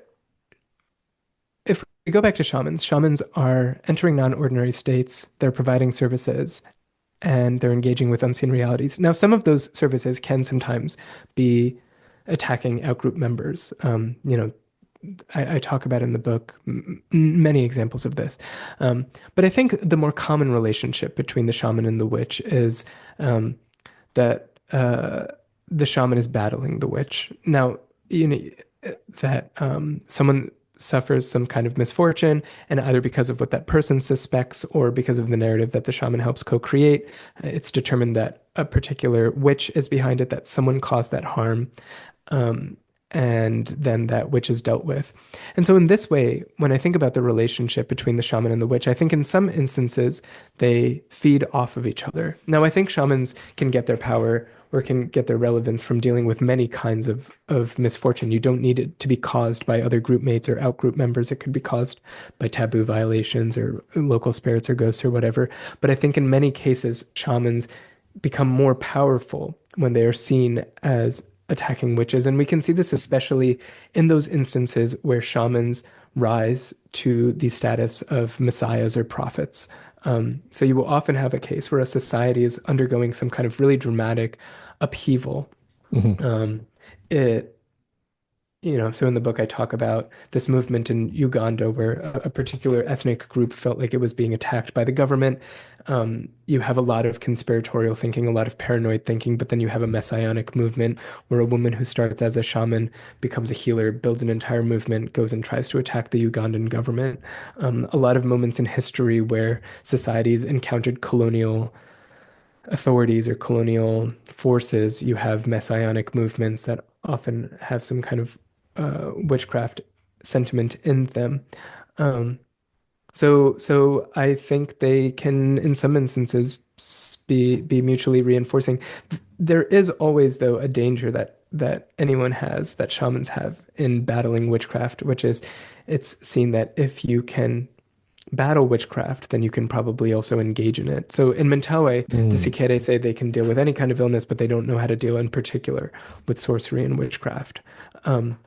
if we go back to shamans, shamans are entering non-ordinary states, they're providing services, and they're engaging with unseen realities. Now, some of those services can sometimes be attacking outgroup members. I talk about in the book many examples of this. But I think the more common relationship between the shaman and the witch is that the shaman is battling the witch. Now, you know that someone suffers some kind of misfortune, and either because of what that person suspects or because of the narrative that the shaman helps co-create, it's determined that a particular witch is behind it, that someone caused that harm. Um, and then that witch is dealt with. And so, in this way, when I think about the relationship between the shaman and the witch, I think in some instances they feed off of each other. Now, I think shamans can get their power or can get their relevance from dealing with many kinds of misfortune. You don't need it to be caused by other group mates or outgroup members. It could be caused by taboo violations or local spirits or ghosts or whatever. But I think in many cases, shamans become more powerful when they are seen as attacking witches. And we can see this especially in those instances where shamans rise to the status of messiahs or prophets. So you will often have a case where a society is undergoing some kind of really dramatic upheaval. Mm-hmm. Um, it so in the book, I talk about this movement in Uganda where a particular ethnic group felt like it was being attacked by the government. You have a lot of conspiratorial thinking, a lot of paranoid thinking, but then you have a messianic movement where a woman who starts as a shaman becomes a healer, builds an entire movement, goes and tries to attack the Ugandan government. A lot of moments in history where societies encountered colonial authorities or colonial forces, you have messianic movements that often have some kind of witchcraft sentiment in them. Um, So I think they can, in some instances, be mutually reinforcing. There is always, though, a danger that anyone has, that shamans have in battling witchcraft, which is it's seen that if you can battle witchcraft, then you can probably also engage in it. So in Mentawai, the Mm, Sikere say they can deal with any kind of illness, but they don't know how to deal in particular with sorcery and witchcraft. Um,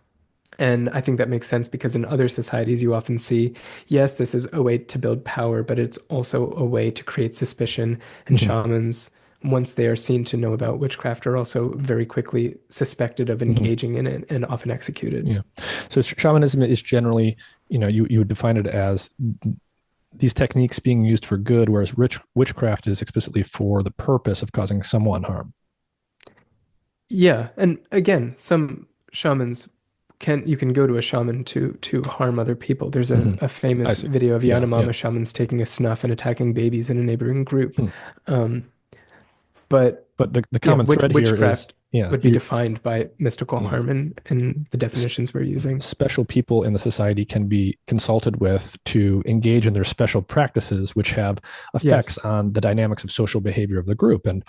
and I think that makes sense because in other societies, you often see, yes, this is a way to build power, but it's also a way to create suspicion. And mhm, shamans, once they are seen to know about witchcraft, are also very quickly suspected of mhm. engaging in it and often executed. Yeah. So shamanism is generally, you would define it as these techniques being used for good, whereas witchcraft is explicitly for the purpose of causing someone harm. Yeah, and again, some shamans can you can go to a shaman to harm other people. There's Hmm. a I famous see. video of Yeah, yeah. Yanomama shamans taking a snuff and attacking babies in a neighboring group. Hmm. Um, but But the yeah, common thread here is, witchcraft yeah, would be defined by mystical yeah. harm in the definitions we're using. Special people in the society can be consulted with to engage in their special practices, which have effects Yes. on the dynamics of social behavior of the group. And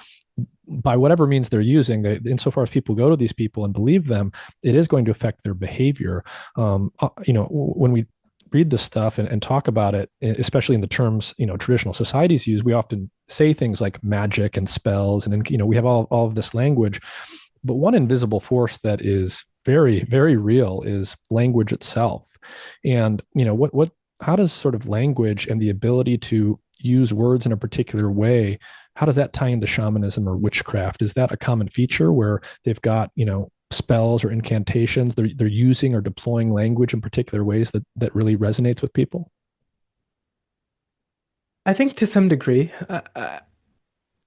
by whatever means they're using, insofar as people go to these people and believe them, it is going to affect their behavior. When we read this stuff and talk about it, especially in the terms traditional societies use, we often say things like magic and spells, and we have all of this language. But one invisible force that is very, very real is language itself. And what how does sort of language and the ability to use words in a particular way, how does that tie into shamanism or witchcraft? Is that a common feature where they've got spells or incantations, they're using or deploying language in particular ways that really resonates with people? I think to some degree.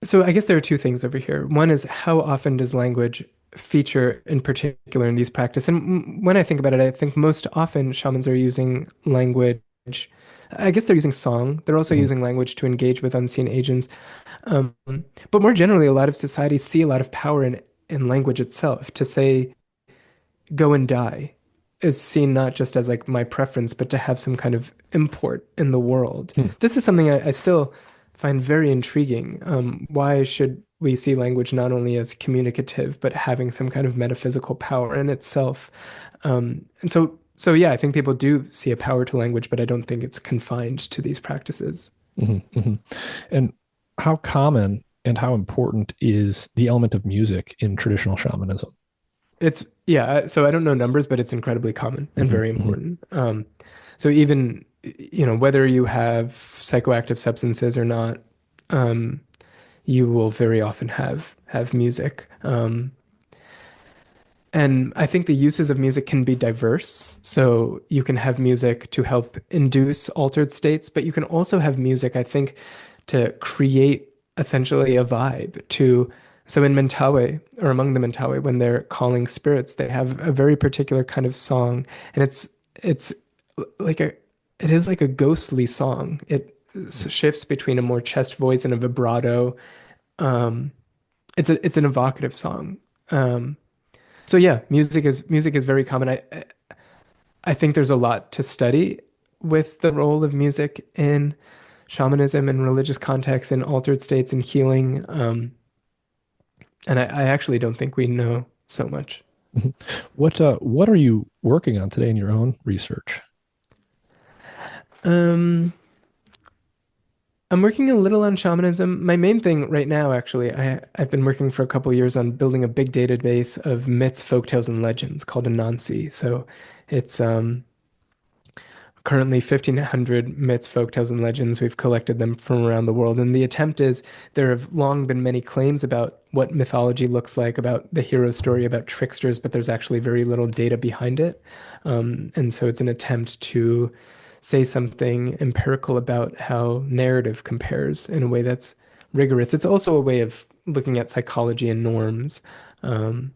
So I guess there are two things over here. One is how often does language feature in particular in these practices? And when I think about it, I think most often shamans are using language. I guess they're using song. They're also Mhm. using language to engage with unseen agents. Um, but more generally, a lot of societies see a lot of power in language itself. To say go and die is seen not just as like my preference, but to have some kind of import in the world. Hmm. This is something I still find very intriguing. Why should we see language not only as communicative, but having some kind of metaphysical power in itself? And so yeah, I think people do see a power to language, but I don't think it's confined to these practices. Hmm. Hmm. And how common and how important is the element of music in traditional shamanism? It's yeah, so I don't know numbers, but it's incredibly common and Hmm. very Hmm. important. So even whether you have psychoactive substances or not, um, you will very often have music. And I think the uses of music can be diverse. So you can have music to help induce altered states, but you can also have music, I think, to create essentially a vibe to. So in Mentawe, or among the Mentawe, when they're calling spirits, they have a very particular kind of song, and it's like a it is like a ghostly song. It shifts between a more chest voice and a vibrato. Um, it's an evocative song. Um, so yeah, music is very common. I think there's a lot to study with the role of music in shamanism and religious contexts and altered states and healing. And I actually don't think we know so much. Mhm. What are you working on today in your own research? Um, I'm working a little on shamanism. My main thing right now, actually, I've been working for a couple years on building a big database of myths, folktales, and legends called Anansi. So it's currently 1,500 myths, folktales, and legends. We've collected them from around the world. And the attempt is there have long been many claims about what mythology looks like, about the hero story, about tricksters, but there's actually very little data behind it. And so it's an attempt to say something empirical about how narrative compares in a way that's rigorous. It's also a way of looking at psychology and norms. Um,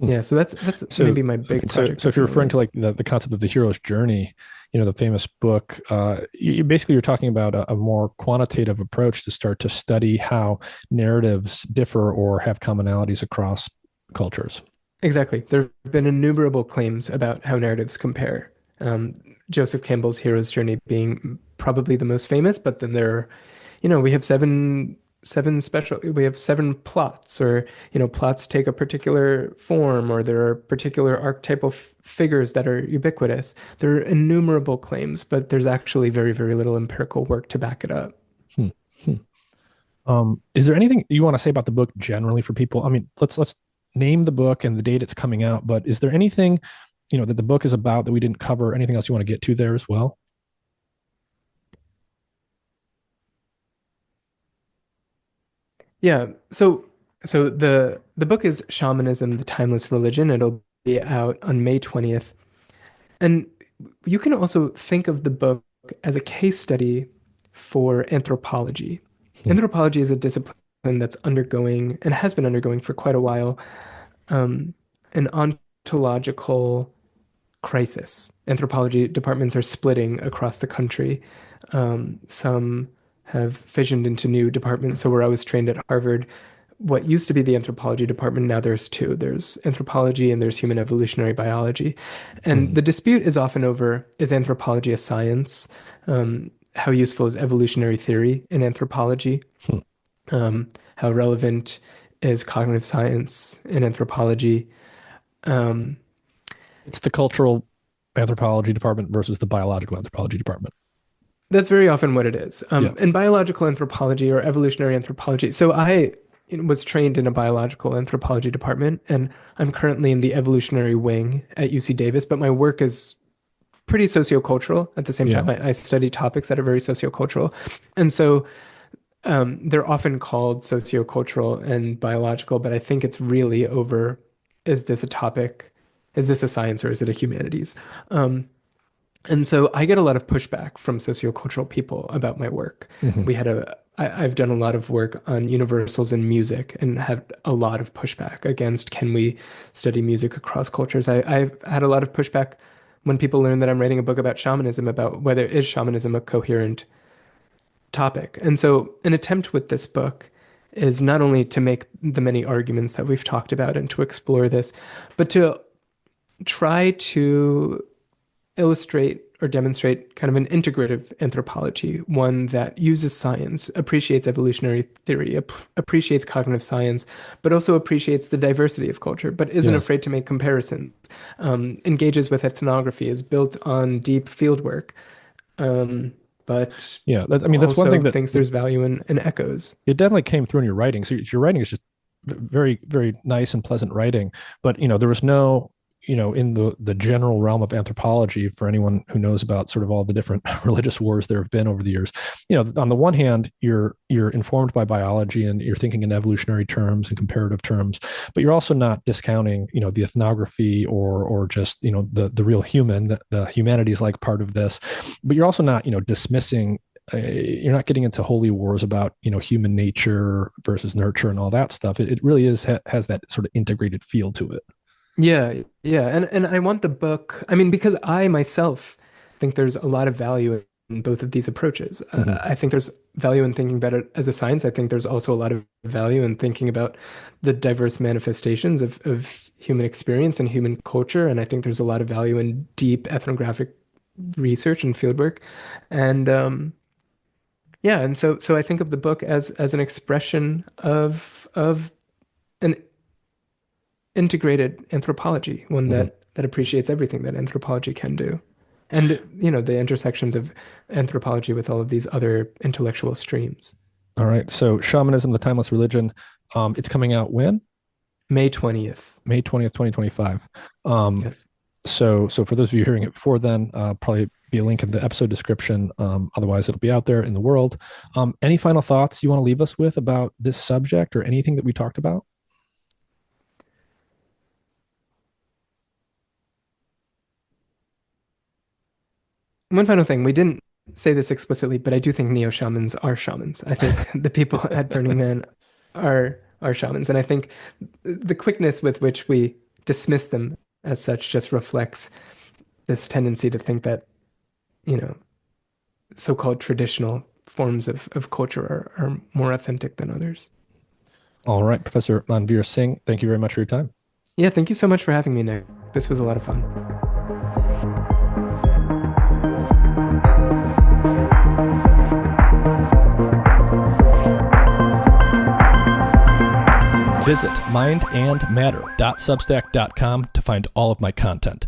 Hmm. yeah, so that's So, maybe my I mean, big so project if at the you're referring moment. to like the concept of the hero's journey, the famous book, basically you're talking about a more quantitative approach to start to study how narratives differ or have commonalities across cultures. Exactly. There have been innumerable claims about how narratives compare. Um, Joseph Campbell's hero's journey being probably the most famous, but then there are, we have we have seven plots, or plots take a particular form, or there are particular archetypal figures that are ubiquitous. There are innumerable claims, but there's actually very, very little empirical work to back it up. Hmm. Hmm. Is there anything you want to say about the book generally for people? I mean, let's name the book and the date it's coming out, but is there anything, that the book is about that we didn't cover? Anything else you want to get to there as well? Yeah. So the book is Shamanism, the Timeless Religion. It'll be out on May 20th. And you can also think of the book as a case study for anthropology. Hmm. Anthropology is a discipline that's undergoing and has been undergoing for quite a while um, an ontological crisis. Anthropology departments are splitting across the country. Some have fissioned into new departments. So where I was trained at Harvard, what used to be the anthropology department, now there's two. There's anthropology and there's human evolutionary biology. And Hmm. the dispute is often over, is anthropology a science? How useful is evolutionary theory in anthropology? Hmm. How relevant is cognitive science in anthropology? Um, It's the cultural anthropology department versus the biological anthropology department. That's very often what it is. Yeah. In biological anthropology or evolutionary anthropology, so I was trained in a biological anthropology department, and I'm currently in the evolutionary wing at UC Davis, but my work is pretty sociocultural at the same Yeah. time. I study topics that are very sociocultural. And so they're often called sociocultural and biological, but I think it's really over, is this a topic? Is this a science or is it a humanities? Um, and so I get a lot of pushback from sociocultural people about my work. Hmm. I've done a lot of work on universals in music and have a lot of pushback against, can we study music across cultures? I've had a lot of pushback when people learn that I'm writing a book about shamanism, about whether is shamanism a coherent topic. And so an attempt with this book is not only to make the many arguments that we've talked about and to explore this, but to try to illustrate or demonstrate kind of an integrative anthropology, one that uses science, appreciates evolutionary theory, appreciates cognitive science, but also appreciates the diversity of culture, but isn't Yeah. afraid to make comparisons, engages with ethnography, is built on deep fieldwork, um, but Yeah. I mean, that's one also thing that thinks there's value in echoes. it definitely came through in your writing. So your writing is just very, very nice and pleasant writing. But there was no, in the general realm of anthropology, for anyone who knows about sort of all the different religious wars there have been over the years, on the one hand, you're informed by biology and you're thinking in evolutionary terms and comparative terms, but you're also not discounting, the ethnography or just the real human, the humanities like part of this, but you're also not dismissing, you're not getting into holy wars about human nature versus nurture and all that stuff. It really has that sort of integrated feel to it. Yeah, yeah. And I want the book, I mean, because I myself think there's a lot of value in both of these approaches. Hmm. I think there's value in thinking about it as a science. I think there's also a lot of value in thinking about the diverse manifestations of human experience and human culture. And I think there's a lot of value in deep ethnographic research and fieldwork. And yeah, and so I think of the book as an expression of an integrated anthropology, one Hmm. that appreciates everything that anthropology can do. And, the intersections of anthropology with all of these other intellectual streams. All right. So Shamanism, the Timeless Religion, it's coming out when? May 20th. May 20th, 2025. Um, Yes. so for those of you hearing it before then, probably be a link in the episode description. Otherwise, it'll be out there in the world. Any final thoughts you want to leave us with about this subject or anything that we talked about? One final thing, we didn't say this explicitly, but I do think neo shamans are shamans. I think the people at Burning Man are shamans, and I think the quickness with which we dismiss them as such just reflects this tendency to think that, you know, so-called traditional forms of culture are more authentic than others. All right, Professor Manvir Singh, thank you very much for your time. Yeah, thank you so much for having me, Nick. This was a lot of fun. Visit mindandmatter.substack.com to find all of my content.